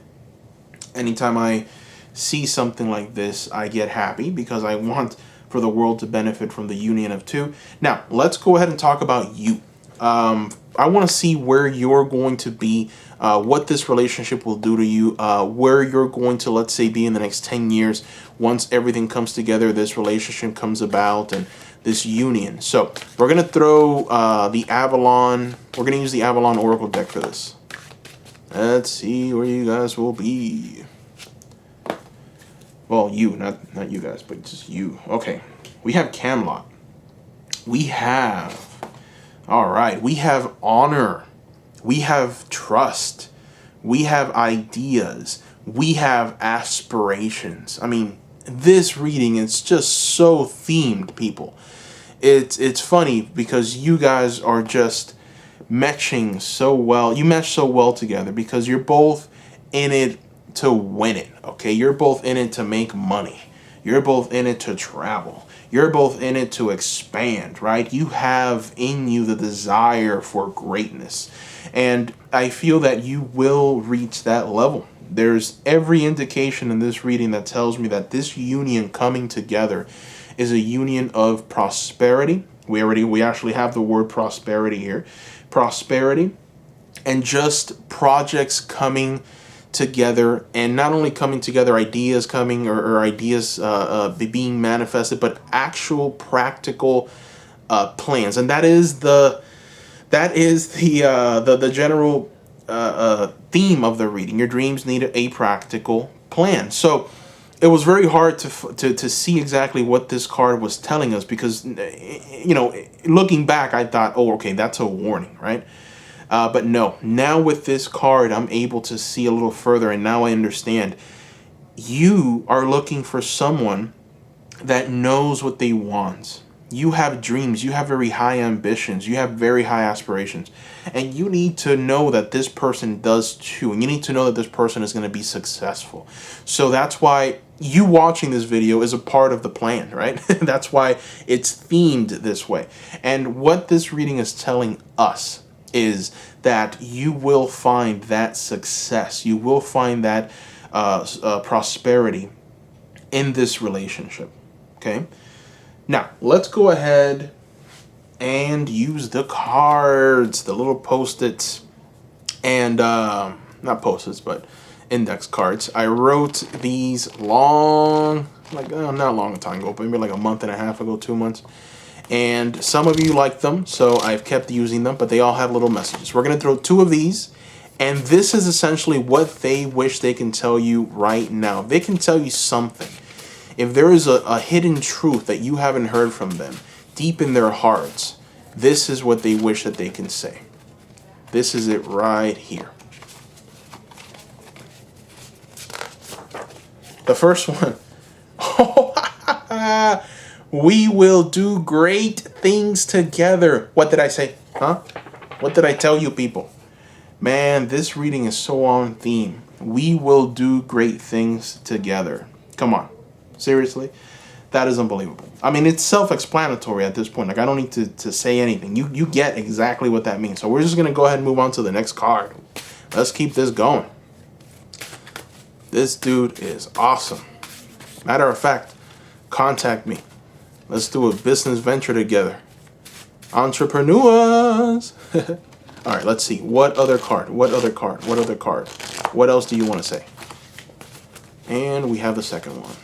Anytime I see something like this, I get happy because I want for the world to benefit from the union of two. Now, let's go ahead and talk about you. I want to see where you're going to be, what this relationship will do to you, where you're going to, let's say, be in the next 10 years once everything comes together, this relationship comes about, and this union. So we're going to throw the Avalon. We're going to use the Avalon Oracle deck for this. Let's see where you guys will be. Well, you, not you guys, but just you. Okay, we have Camelot. We have, all right, we have honor. We have trust. We have ideas. We have aspirations. I mean, this reading is just so themed, people. It's funny because you guys are just matching so well. You mesh so well together because you're both in it to win it, okay? You're both in it to make money. You're both in it to travel. You're both in it to expand, right? You have in you the desire for greatness. And I feel that you will reach that level. There's every indication in this reading that tells me that this union coming together is a union of prosperity. We actually have the word prosperity here. Prosperity and just projects coming together, and not only coming together, ideas coming or ideas being manifested, but actual practical plans. And that is the general theme of the reading. Your dreams need a practical plan. So it was very hard to see exactly what this card was telling us because, you know, looking back, I thought, oh, okay, that's a warning, right? But no, now with this card, I'm able to see a little further, and now I understand. You are looking for someone that knows what they want. You have dreams. You have very high ambitions. You have very high aspirations. And you need to know that this person does too. And you need to know that this person is going to be successful. So that's why you watching this video is a part of the plan, right? That's why it's themed this way. And what this reading is telling us is that you will find that success. You will find that prosperity in this relationship. Okay? Now, let's go ahead and use the cards, the little post-its, and not post-its, but index cards. I wrote these long, not long time ago, but maybe like a month and a half ago, 2 months. And some of you like them, so I've kept using them, but they all have little messages. We're going to throw 2 of these, and this is essentially what they wish they can tell you right now. They can tell you something. If there is a hidden truth that you haven't heard from them, deep in their hearts, this is what they wish that they can say. This is it right here. The first one. We will do great things together. What did I say? Huh? What did I tell you, people? Man, this reading is so on theme. We will do great things together. Come on. Seriously? That is unbelievable. I mean, it's self-explanatory at this point. Like, I don't need to say anything. You get exactly what that means. So we're just going to go ahead and move on to the next card. Let's keep this going. This dude is awesome. Matter of fact, contact me. Let's do a business venture together. Entrepreneurs. All right, let's see. What other card? What other card? What other card? What else do you want to say? And we have the second one.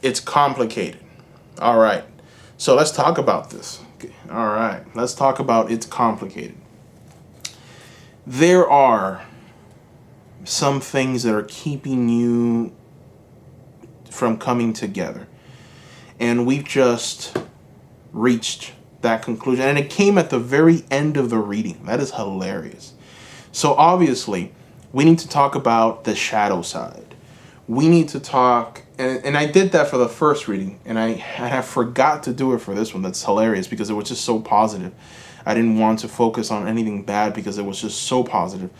It's complicated. All right. So let's talk about this. All right. Let's talk about it's complicated. There are some things that are keeping you from coming together. And we've just reached that conclusion. And it came at the very end of the reading. That is hilarious. So obviously, we need to talk about the shadow side. We need to talk, and I did that for the first reading, and I forgot to do it for this one. That's hilarious because it was just so positive. I didn't want to focus on anything bad because it was just so positive.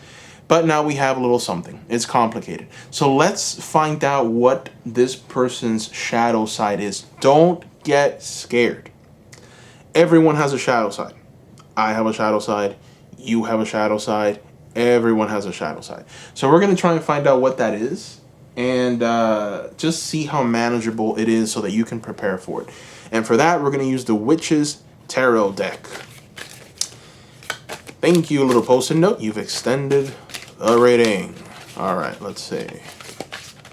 But now we have a little something. It's complicated. So let's find out what this person's shadow side is. Don't get scared. Everyone has a shadow side. I have a shadow side. You have a shadow side. Everyone has a shadow side. So we're going to try and find out what that is and just see how manageable it is so that you can prepare for it. And for that, we're going to use the Witch's Tarot deck. Thank you, little post-it note. You've extended the rating. All right, let's see.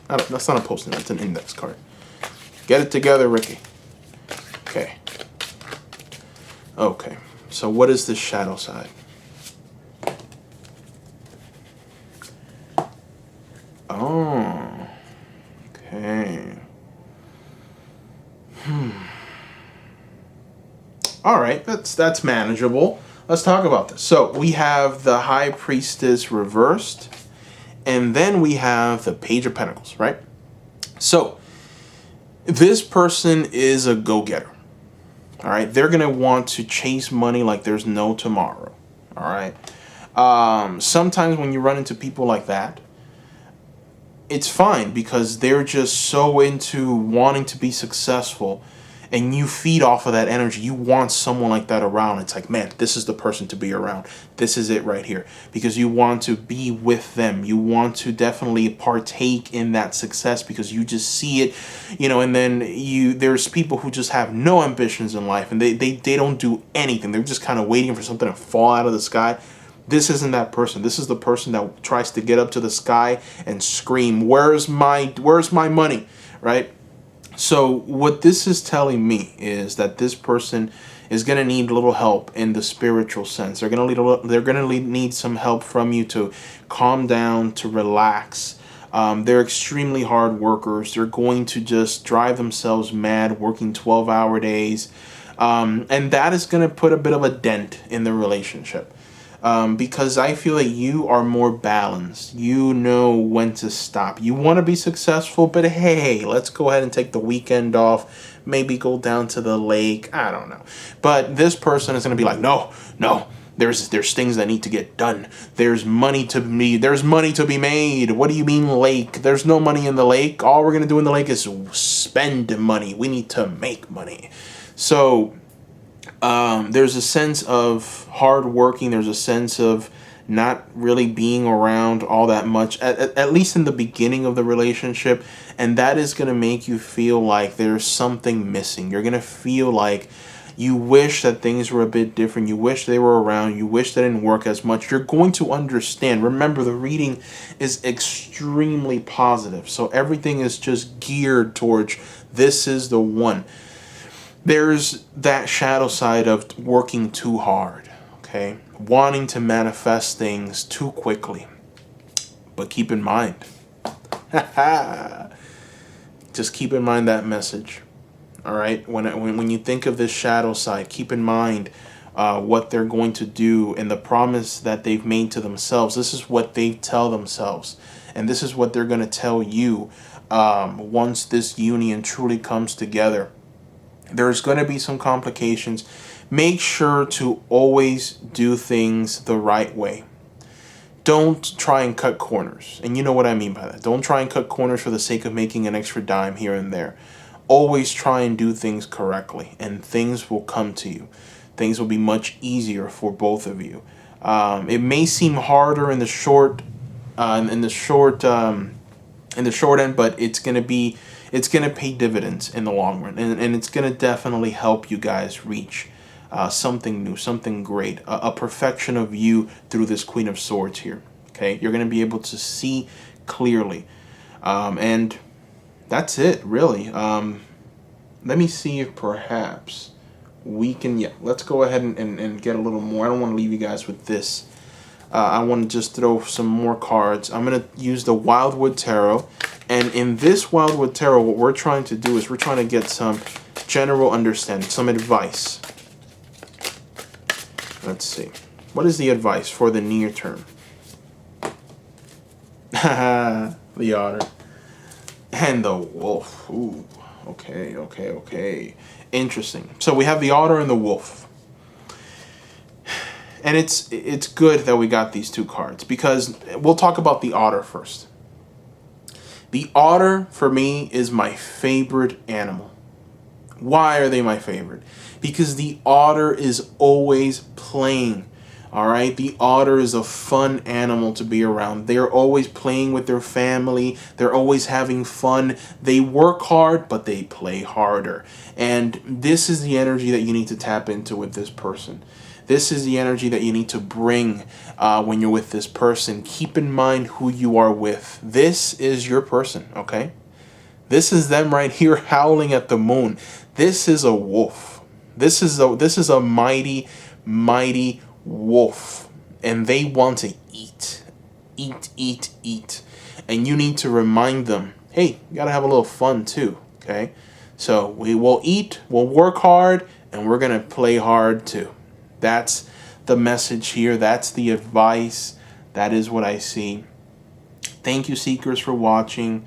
That's not a post-it note. It's an index card. Get it together, Ricky. Okay. Okay. So what is the shadow side? Oh. Okay. All right. That's manageable. Let's talk about this. So we have the High Priestess reversed, and then we have the Page of Pentacles, right? So this person is a go-getter. All right. They're going to want to chase money like there's no tomorrow. All right. Sometimes when you run into people like that, it's fine because they're just so into wanting to be successful, and you feed off of that energy. You want someone like that around. It's like, man, this is the person to be around. This is it right here. Because you want to be with them. You want to definitely partake in that success because you just see it, you know, and then there's people who just have no ambitions in life and they don't do anything. They're just kind of waiting for something to fall out of the sky. This isn't that person. This is the person that tries to get up to the sky and scream, where's my money, right? So what this is telling me is that this person is going to need a little help in the spiritual sense. They're going to need some help from you to calm down, to relax. They're extremely hard workers. They're going to just drive themselves mad, working 12-hour days. And that is going to put a bit of a dent in the relationship. Because I feel that you are more balanced. You know when to stop. You want to be successful, but hey, let's go ahead and take the weekend off. Maybe go down to the lake. I don't know. But this person is going to be like, no. There's things that need to get done. There's money to be made. What do you mean lake? There's no money in the lake. All we're going to do in the lake is spend money. We need to make money. So there's a sense of hard working. There's a sense of not really being around all that much, at least in the beginning of the relationship. And that is going to make you feel like there's something missing. You're going to feel like you wish that things were a bit different. You wish they were around. You wish they didn't work as much. You're going to understand. Remember, the reading is extremely positive. So everything is just geared towards this is the one. There's that shadow side of working too hard, okay? Wanting to manifest things too quickly. But keep in mind, just keep in mind that message, all right? When you think of this shadow side, keep in mind what they're going to do and the promise that they've made to themselves. This is what they tell themselves, and this is what they're going to tell you once this union truly comes together. There's going to be some complications. Make sure to always do things the right way. Don't try and cut corners. And you know what I mean by that. Don't try and cut corners for the sake of making an extra dime here and there. Always try and do things correctly, and things will come to you. Things will be much easier for both of you. It may seem harder in the short end, but it's going to pay dividends in the long run, and it's going to definitely help you guys reach something new, something great, a perfection of you through this Queen of Swords here. Okay, you're going to be able to see clearly. And that's it, really. Let me see if perhaps we can, yeah, let's go ahead and get a little more. I don't want to leave you guys with this. I want to just throw some more cards. I'm going to use the Wildwood Tarot. And in this Wildwood Tarot, what we're trying to do is we're trying to get some general understanding, some advice. Let's see. What is the advice for the near term? The Otter. And the Wolf. Ooh. Okay, okay, okay. Interesting. So we have the Otter and the Wolf. And it's good that we got these two cards, because we'll talk about the Otter first. The Otter, for me, is my favorite animal. Why are they my favorite? Because the Otter is always playing. All right, the Otter is a fun animal to be around. They're always playing with their family. They're always having fun. They work hard, but they play harder. And this is the energy that you need to tap into with this person. This is the energy that you need to bring when you're with this person. Keep in mind who you are with. This is your person, okay? This is them right here howling at the moon. This is a wolf. This is a mighty, mighty wolf. And they want to eat. Eat, eat, eat. And you need to remind them, hey, you got to have a little fun too, okay? So we will eat, we'll work hard, and we're going to play hard too. That's the message here. That's the advice. That is what I see. Thank you, Seekers, for watching.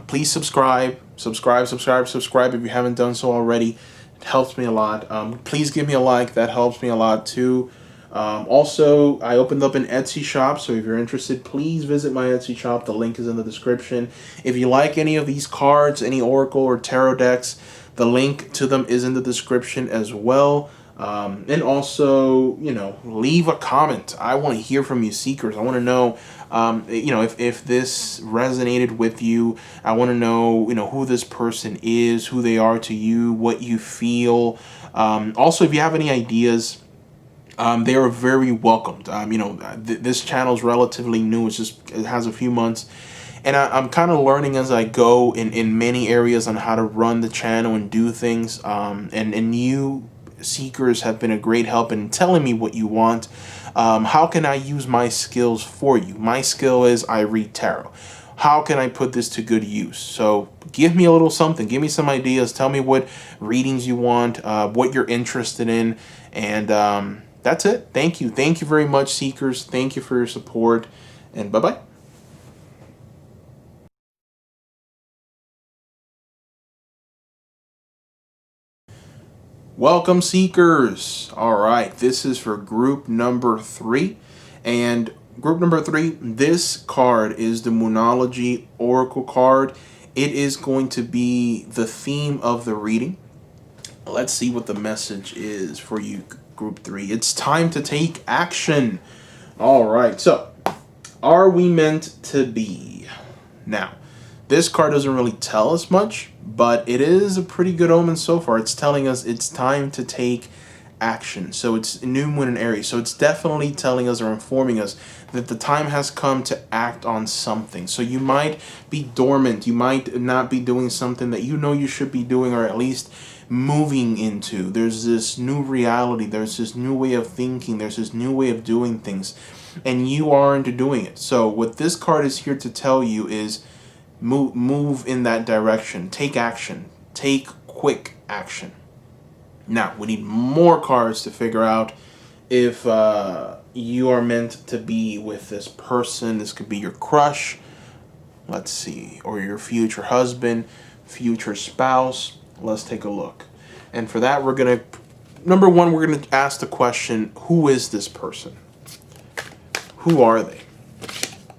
Please subscribe if you haven't done so already. It helps me a lot. Please give me a like. That helps me a lot too. Also, I opened up an Etsy shop, so if you're interested, please visit my Etsy shop. The link is in the description. If you like any of these cards, any Oracle or Tarot decks, the link to them is in the description as well. And also, you know, leave a comment. I want to hear from you, Seekers. I want to know, you know, if this resonated with you. I want to know, you know, who this person is, who they are to you, what you feel. Also, if you have any ideas, they are very welcomed. You know, this channel is relatively new. It has a few months. And I'm kind of learning as I go in many areas on how to run the channel and do things. And you Seekers have been a great help in telling me what you want. How can I use my skills for you? My skill is I read tarot. How can I put this to good use? So give me a little something. Give me some ideas. Tell me what readings you want, what you're interested in. And that's it. Thank you. Thank you very much, Seekers. Thank you for your support. And bye-bye. Welcome, Seekers. All right, this is for group number 3. And group number 3, this card is the Moonology Oracle card. It is going to be the theme of the reading. Let's see what the message is for you, group 3. It's time to take action. All right, so are we meant to be? Now, this card doesn't really tell us much, but it is a pretty good omen so far. It's telling us it's time to take action. So it's new moon in Aries. So it's definitely telling us or informing us that the time has come to act on something. So you might be dormant. You might not be doing something that you know you should be doing, or at least moving into. There's this new reality. There's this new way of thinking. There's this new way of doing things. And you aren't doing it. So what this card is here to tell you is move in that direction. Take action. Take quick action. Now, we need more cards to figure out if you are meant to be with this person. This could be your crush, let's see, or your future husband, future spouse. Let's take a look. And for that, we're going to, number one, we're going to ask the question, who is this person? Who are they?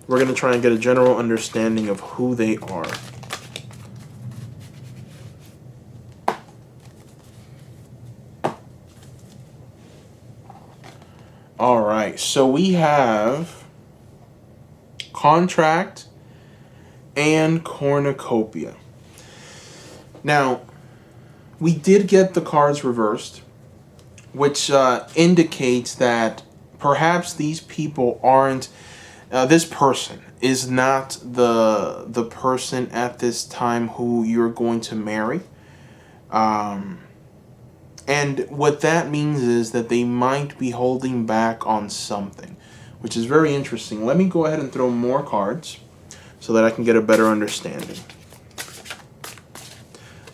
We're going to try and get a general understanding of who they are. All right, so we have contract and cornucopia. Now, we did get the cards reversed, which indicates that perhaps these people aren't, this person is not the person at this time who you're going to marry. And what that means is that they might be holding back on something, which is very interesting. Let me go ahead and throw more cards so that I can get a better understanding.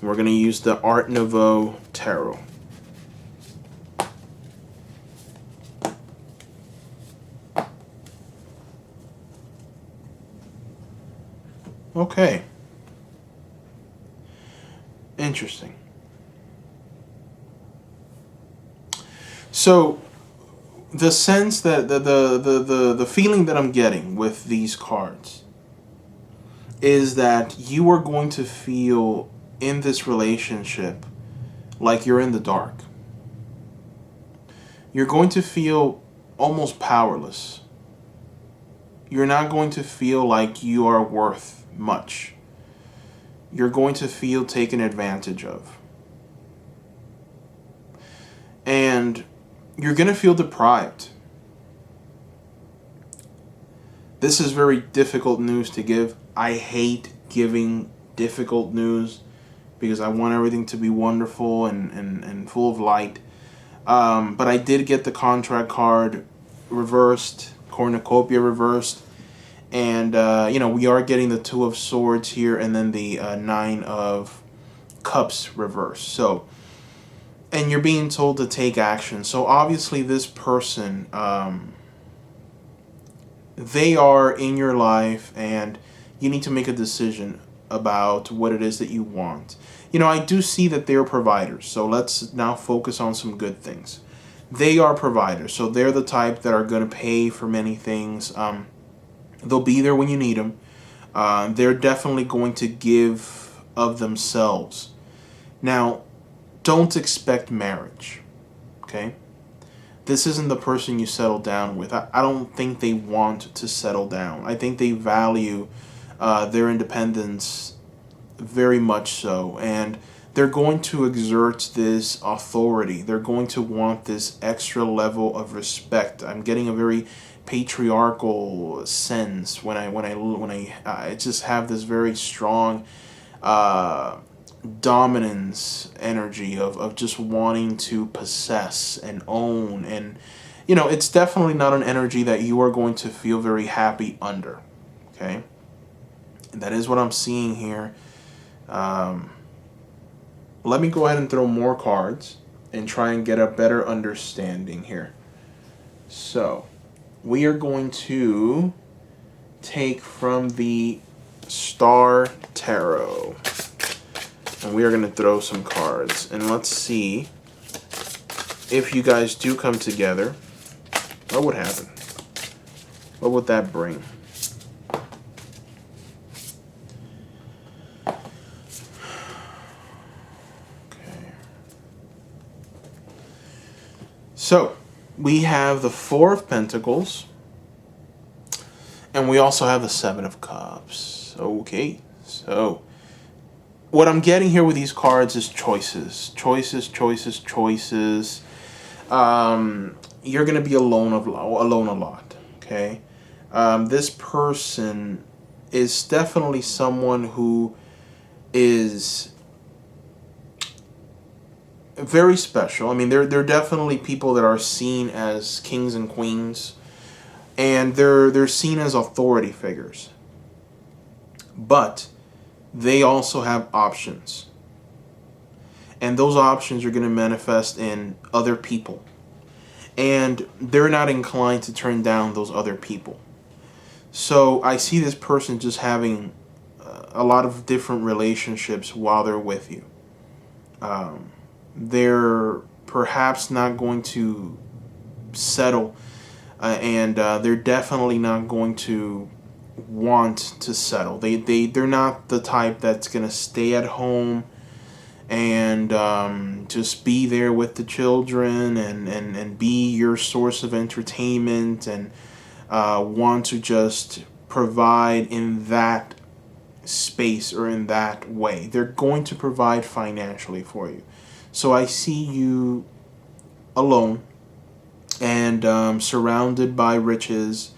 We're going to use the Art Nouveau Tarot. Okay. Interesting. So the sense that the feeling that I'm getting with these cards is that you are going to feel in this relationship like you're in the dark. You're going to feel almost powerless. You're not going to feel like you are worth much. You're going to feel taken advantage of. And you're going to feel deprived. This is very difficult news to give. I hate giving difficult news because I want everything to be wonderful and full of light. But I did get the contract card reversed, cornucopia reversed. And, we are getting the Two of Swords here and then the Nine of Cups reversed. So, and you're being told to take action. So obviously this person, they are in your life and you need to make a decision about what it is that you want. I do see that they're providers. So let's now focus on some good things. They are providers. So they're the type that are going to pay for many things. They'll be there when you need them. They're definitely going to give of themselves. Now, don't expect marriage, okay? This isn't the person you settle down with. I don't think they want to settle down. I think they value their independence very much so. And they're going to exert this authority. They're going to want this extra level of respect. I'm getting a very patriarchal sense when I just have this very strong dominance energy of just wanting to possess and own, and it's definitely not an energy that you are going to feel very happy under. Okay, and that is what I'm seeing here. Let me go ahead and throw more cards and try and get a better understanding here. So we are going to take from the Star Tarot. And we are going to throw some cards. And let's see if you guys do come together. What would happen? What would that bring? Okay. So, we have the Four of Pentacles. And we also have the Seven of Cups. Okay. So what I'm getting here with these cards is choices. Choices. You're going to be alone a lot, okay? This person is definitely someone who is very special. I mean, they're definitely people that are seen as kings and queens, and they're seen as authority figures. But they also have options. And those options are going to manifest in other people. And they're not inclined to turn down those other people. So I see this person just having a lot of different relationships while they're with you. They're perhaps not going to settle. And they're definitely not going to want to settle. They're not the type that's gonna stay at home and just be there with the children and be your source of entertainment and want to just provide in that space or in that way. They're going to provide financially for you. So I see you alone, and surrounded by riches,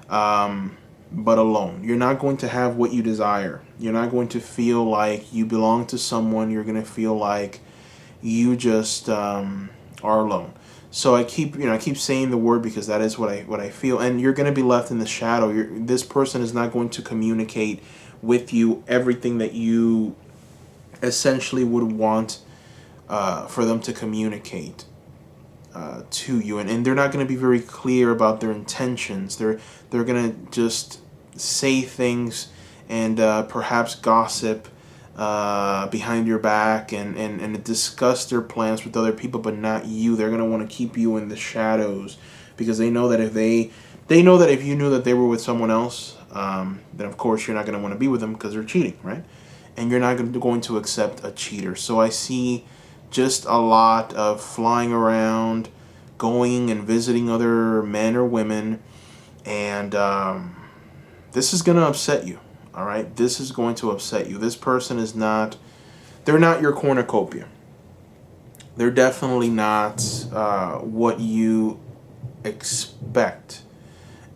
but alone. You're not going to have what you desire. You're not going to feel like you belong to someone. You're going to feel like you just are alone. So I keep saying the word because that is what I feel. And you're going to be left in the shadow. This person is not going to communicate with you everything that you essentially would want for them to communicate to you, and they're not going to be very clear about their intentions. They're going to just say things and perhaps gossip behind your back and discuss their plans with other people, but not you. They're going to want to keep you in the shadows because they know that if you knew that they were with someone else, then of course you're not going to want to be with them because they're cheating, right? And you're not going to accept a cheater. So I see just a lot of flying around, going and visiting other men or women, and this is going to upset you. All right, this is going to upset you. This person is not, they're not your cornucopia. They're definitely not what you expect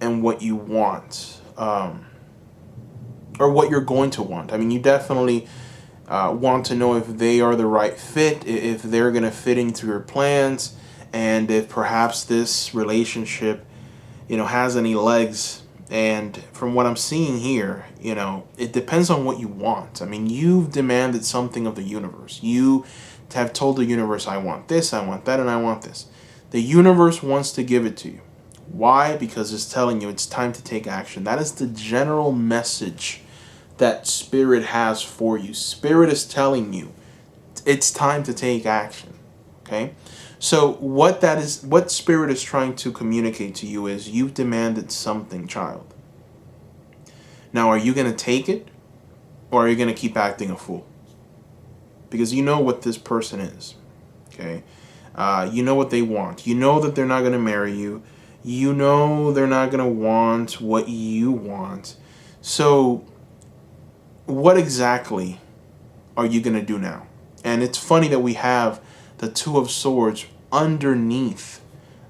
and what you want, or what you're going to want. I mean, you definitely want to know if they are the right fit, if they're going to fit into your plans, and if perhaps this relationship, has any legs. And from what I'm seeing here, it depends on what you want. I mean, you've demanded something of the universe. You have told the universe, I want this, I want that, and I want this. The universe wants to give it to you. Why? Because it's telling you it's time to take action. That is the general message that Spirit has for you. Spirit is telling you it's time to take action. Okay? So what Spirit is trying to communicate to you is you've demanded something, child. Now, are you going to take it, or are you going to keep acting a fool? Because you know what this person is. Okay? You know what they want. You know that they're not going to marry you. You know they're not going to want what you want. So what exactly are you going to do now? And it's funny that we have the Two of Swords underneath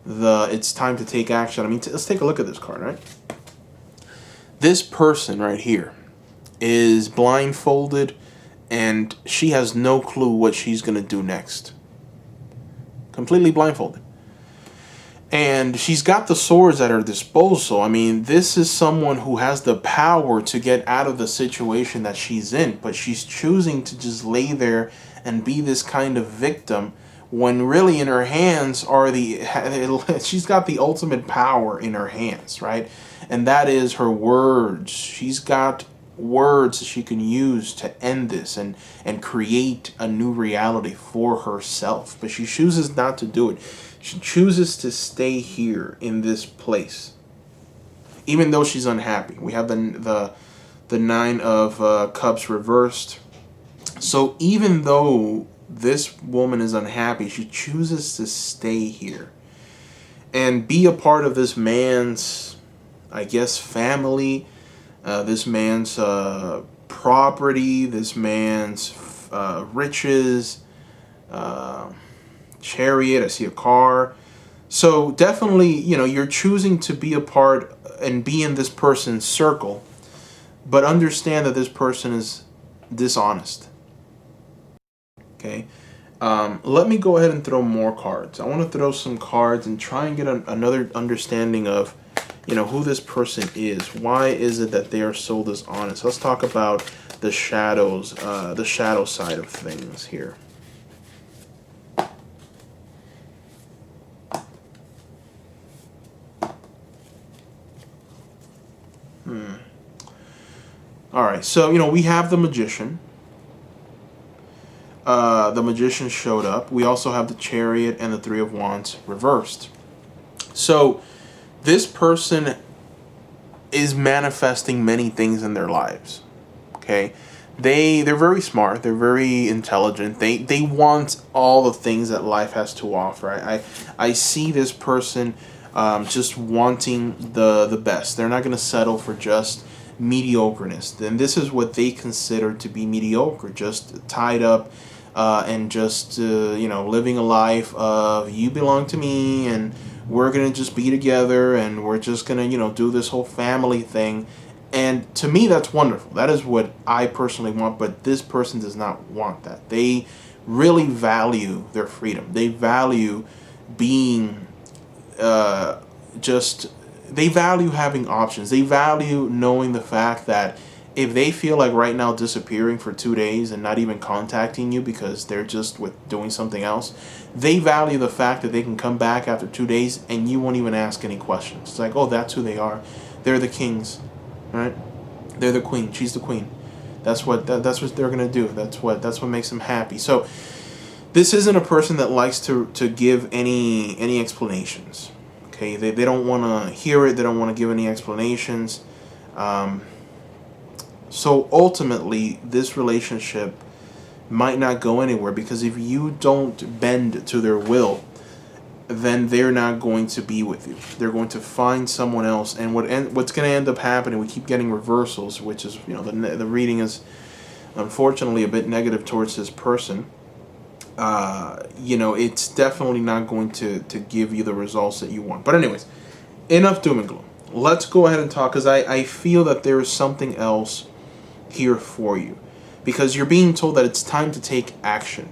the it's time to take action. I mean, let's take a look at this card, right? This person right here is blindfolded, and she has no clue what she's going to do next. Completely blindfolded. And she's got the swords at her disposal. I mean, this is someone who has the power to get out of the situation that she's in, but she's choosing to just lay there and be this kind of victim when really in her hands are she's got the ultimate power in her hands, right? And that is her words. She's got words that she can use to end this and create a new reality for herself. But she chooses not to do it. She chooses to stay here in this place, even though she's unhappy. We have the Nine of Cups reversed. So even though this woman is unhappy, she chooses to stay here and be a part of this man's, I guess, family, this man's property, this man's riches, chariot. I see a car. So definitely, you're choosing to be a part and be in this person's circle, but understand that this person is dishonest. Okay. Let me go ahead and throw more cards. I want to throw some cards and try and get another understanding of, who this person is. Why is it that they are so dishonest? Let's talk about the shadows, the shadow side of things here. All right, so, we have the Magician. The Magician showed up. We also have the Chariot and the Three of Wands reversed. So this person is manifesting many things in their lives. Okay, they're very smart. They're very intelligent. They want all the things that life has to offer. I see this person just wanting the best. They're not going to settle for just mediocreness. Then this is what they consider to be mediocre, just tied up and just living a life of you belong to me and we're gonna just be together and we're just gonna do this whole family thing. And to me, that's wonderful. That is what I personally want. But this person does not want that. They really value their freedom. They value being just they value having options. They value knowing the fact that if they feel like right now disappearing for 2 days and not even contacting you because they're just with doing something else, they value the fact that they can come back after 2 days and you won't even ask any questions. It's like, oh, that's who they are. They're the kings, right? They're the queen. She's the queen. That's what they're gonna do. That's what makes them happy. So this isn't a person that likes to give any explanations. Okay, they don't want to hear it. They don't want to give any explanations. So ultimately, this relationship might not go anywhere because if you don't bend to their will, then they're not going to be with you. They're going to find someone else, and what's going to end up happening? We keep getting reversals, which is the reading is unfortunately a bit negative towards this person. It's definitely not going to give you the results that you want. But anyways, enough doom and gloom. Let's go ahead and talk because I feel that there is something else here for you because you're being told that it's time to take action.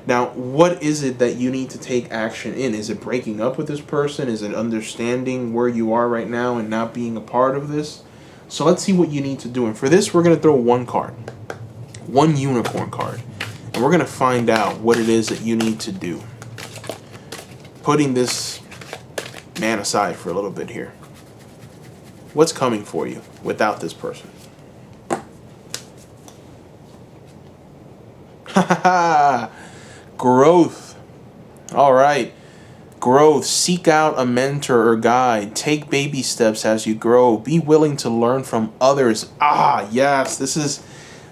Now, what is it that you need to take action in? Is it breaking up with this person? Is it understanding where you are right now and not being a part of this? So let's see what you need to do. And for this, we're going to throw one card, one unicorn card. And we're going to find out what it is that you need to do. Putting this man aside for a little bit here. What's coming for you without this person? Growth. All right. Growth. Seek out a mentor or guide. Take baby steps as you grow. Be willing to learn from others. Ah, yes.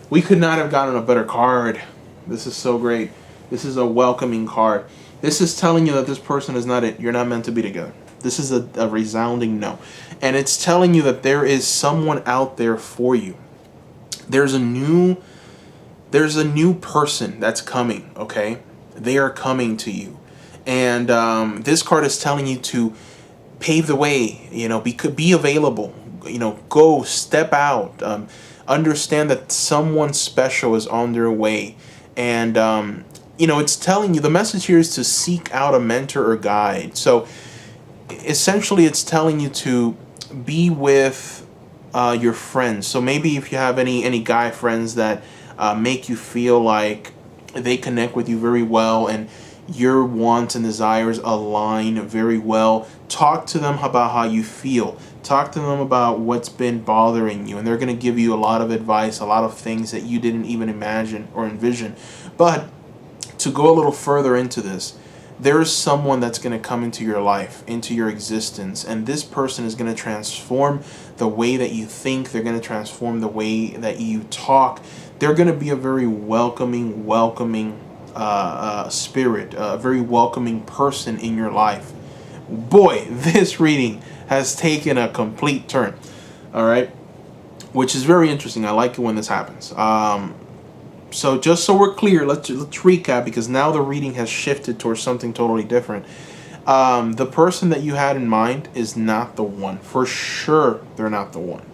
We could not have gotten a better card. This is so great. This is a welcoming card. This is telling you that this person is not it. You're not meant to be together. This is a resounding no. And it's telling you that there is someone out there for you. There's a new person that's coming, okay? They are coming to you. And this card is telling you to pave the way, be available, go, step out, understand that someone special is on their way. And, it's telling you, the message here is to seek out a mentor or guide. So essentially it's telling you to be with your friends. So maybe if you have any guy friends that make you feel like they connect with you very well and your wants and desires align very well, talk to them about how you feel. Talk to them about what's been bothering you, and they're going to give you a lot of advice, a lot of things that you didn't even imagine or envision. But to go a little further into this, there is someone that's going to come into your life, into your existence, and this person is going to transform the way that you think. They're going to transform the way that you talk. They're going to be a very welcoming spirit, a very welcoming person in your life. Boy, this reading has taken a complete turn. All right, which is very interesting. I like it when this happens. So just so we're clear, let's recap, because now the reading has shifted towards something totally different. The person that you had in mind is not the one. For sure, they're not the one.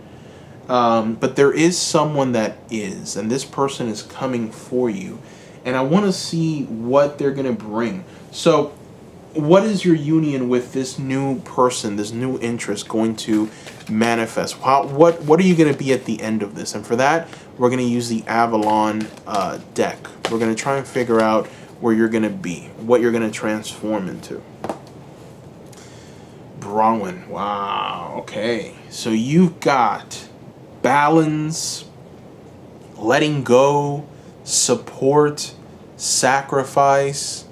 But there is someone that is, and this person is coming for you. And I want to see what they're going to bring. So what is your union with this new person, this new interest going to manifest? What are you going to be at the end of this? And for that, we're going to use the Avalon deck. We're going to try and figure out where you're going to be, what you're going to transform into. Bronwyn. Wow. Okay. So you've got balance, letting go, support, sacrifice.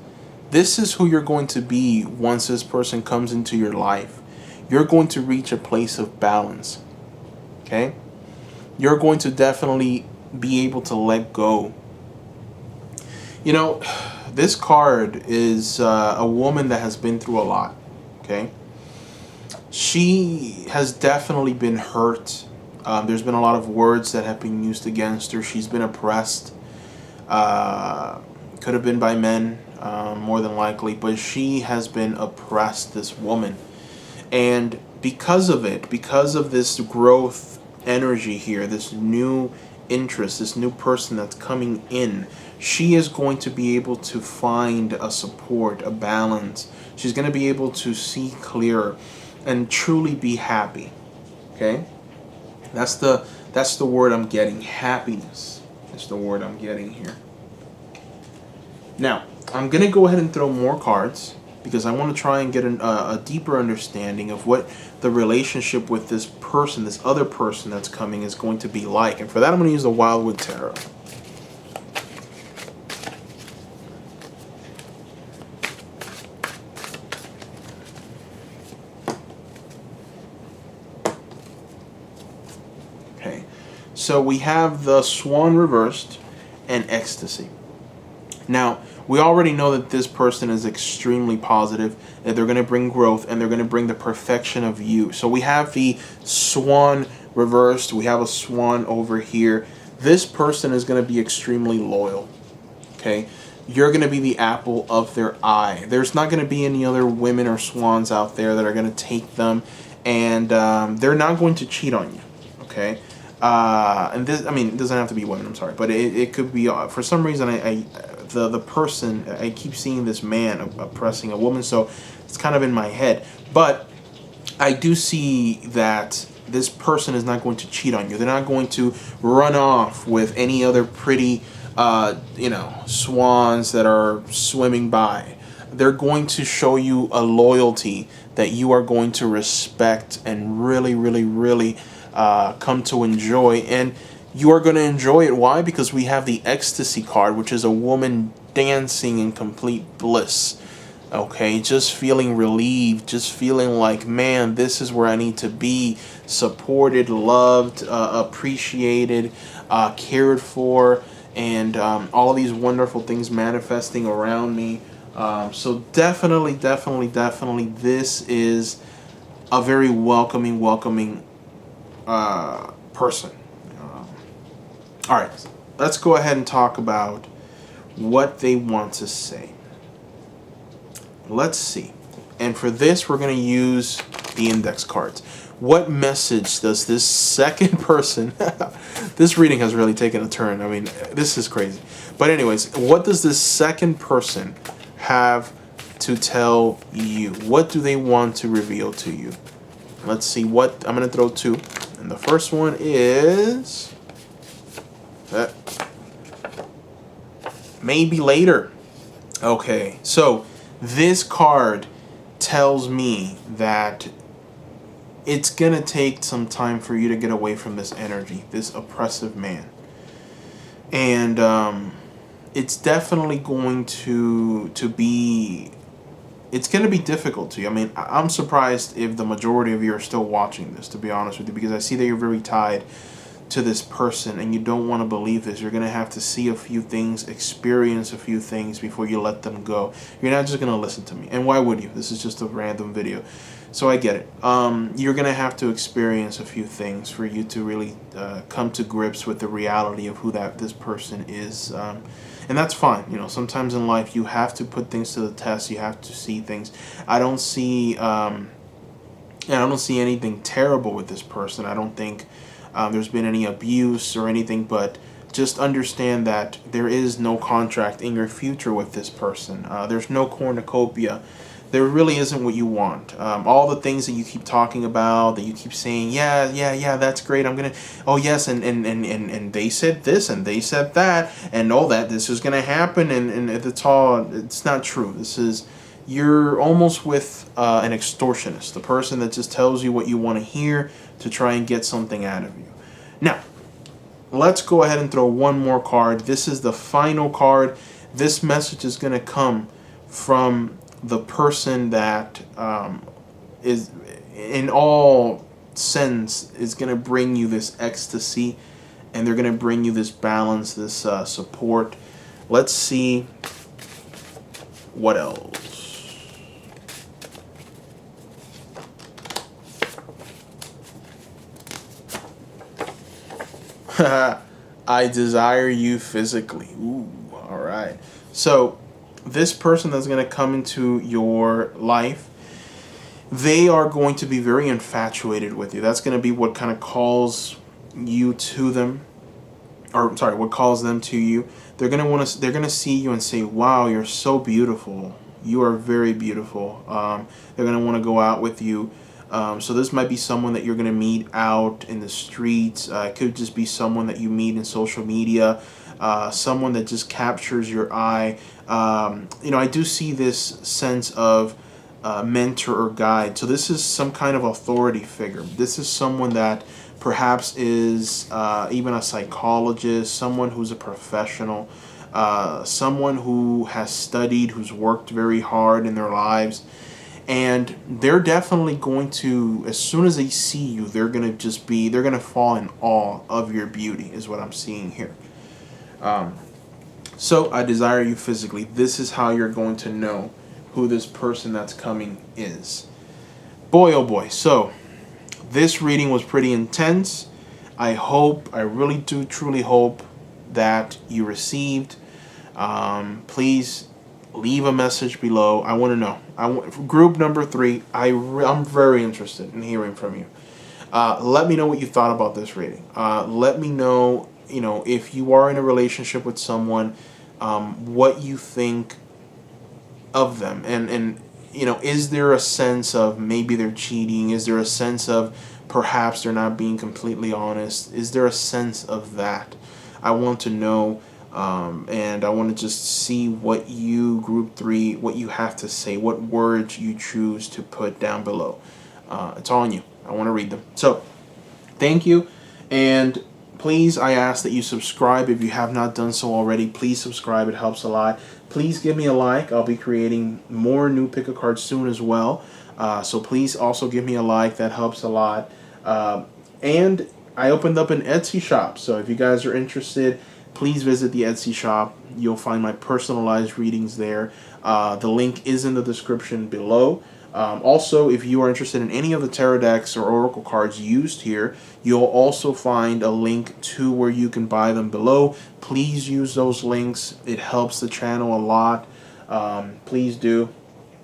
This is who you're going to be once this person comes into your life. You're going to reach a place of balance. Okay? You're going to definitely be able to let go. This card is a woman that has been through a lot. Okay? She has definitely been hurt. There's been a lot of words that have been used against her. She's been oppressed. Could have been by men, more than likely, but she has been oppressed, this woman. And because of it, because of this growth energy here, this new interest, this new person that's coming in, she is going to be able to find a support, a balance. She's going to be able to see clearer and truly be happy. Okay? That's the word I'm getting. Happiness is the word I'm getting here. Now, I'm going to go ahead and throw more cards because I want to try and get a deeper understanding of what the relationship with this person, this other person that's coming, is going to be like. And for that, I'm going to use the Wildwood Tarot. Okay, so we have the Swan reversed and Ecstasy. Now, we already know that this person is extremely positive, that they're going to bring growth, and they're going to bring the perfection of you. So we have the Swan reversed. We have a Swan over here. This person is going to be extremely loyal. Okay? You're going to be the apple of their eye. There's not going to be any other women or swans out there that are going to take them, and they're not going to cheat on you. Okay? And this, I mean, it doesn't have to be women, I'm sorry, but it could be, for some reason, the person, I keep seeing this man oppressing a woman, so it's kind of in my head. But I do see that this person is not going to cheat on you. They're not going to run off with any other pretty, swans that are swimming by. They're going to show you a loyalty that you are going to respect and really, really, really come to enjoy. And you are going to enjoy it. Why? Because we have the Ecstasy card, which is a woman dancing in complete bliss. Okay, just feeling relieved, just feeling like, man, this is where I need to be, supported, loved, appreciated, cared for, and all of these wonderful things manifesting around me. So definitely, this is a very welcoming person. All right, let's go ahead and talk about what they want to say. Let's see. And for this, we're going to use the index cards. What message does this second person... This reading has really taken a turn. I mean, this is crazy. But anyways, what does this second person have to tell you? What do they want to reveal to you? Let's see what... I'm going to throw two. And the first one is... maybe later. Okay, so this card tells me that it's gonna take some time for you to get away from this energy, this oppressive man, and it's definitely going to be. It's gonna be difficult to you. I mean, I'm surprised if the majority of you are still watching this, to be honest with you, because I see that you're very tied to this person and you don't want to believe this. You're going to have to see a few things, experience a few things before you let them go. You're not just going to listen to me. And why would you? This is just a random video. So I get it. You're going to have to experience a few things for you to really come to grips with the reality of who this person is. And that's fine. You know, sometimes in life you have to put things to the test. You have to see things. I don't see anything terrible with this person. I don't think there's been any abuse or anything, but just understand that there is no contract in your future with this person. There's no cornucopia. There really isn't what you want. All the things that you keep talking about, that you keep saying, yeah, that's great. I'm gonna, oh yes, and they said this and they said that and all that. This is gonna happen, and it's not true. You're almost with an extortionist, the person that just tells you what you want to hear to try and get something out of you. Now, let's go ahead and throw one more card. This is the final card. This message is going to come from the person that is, in all sense, is going to bring you this ecstasy, and they're going to bring you this balance, this support. Let's see what else. I desire you physically. Ooh, all right. guide. So this person that's going to come into your life, they are going to be very infatuated with you. That's going to be what kind of calls you to them, or sorry, what calls them to you. They're going to see you and say, "Wow, you're so beautiful. You are very beautiful." They're going to want to go out with you. So this might be someone that you're going to meet out in the streets. It could just be someone that you meet in social media. Someone that just captures your eye. I do see this sense of mentor or guide. So this is some kind of authority figure. This is someone that perhaps is even a psychologist, someone who's a professional, someone who has studied, who's worked very hard in their lives. And they're definitely going to, as soon as they see you, they're going to fall in awe of your beauty, is what I'm seeing here. So I desire you physically. This is how you're going to know who this person that's coming is. Boy, oh boy. So this reading was pretty intense. I really do truly hope that you received. Please leave a message below. I want to know. Group number 3, I'm very interested in hearing from you. Let me know what you thought about this reading. Let me know, if you are in a relationship with someone, what you think of them, and is there a sense of maybe they're cheating? Is there a sense of perhaps they're not being completely honest? Is there a sense of that? I want to know, and I want to just see what you, group 3, what you have to say, what words you choose to put down below. It's all on you. I want to read them. So thank you, and please, I ask that you subscribe if you have not done so already. Please subscribe. It helps a lot. Please give me a like. I'll be creating more new pick a cards soon as well. So please also give me a like. That helps a lot. And I opened up an Etsy shop. So if you guys are interested, please visit the Etsy shop. You'll find my personalized readings there. The link is in the description below. Also, if you are interested in any of the tarot decks or oracle cards used here, you'll also find a link to where you can buy them below. Please use those links. It helps the channel a lot. Please do.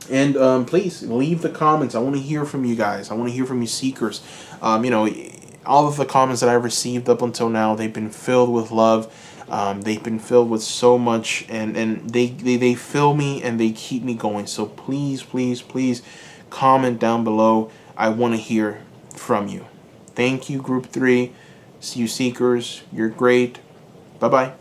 And please leave the comments. I want to hear from you guys. I want to hear from you seekers. All of the comments that I've received up until now, they've been filled with love. They've been filled with so much, and they fill me and they keep me going. So please, please, please comment down below. I want to hear from you. Thank you, group 3. See you, seekers. You're great. Bye-bye.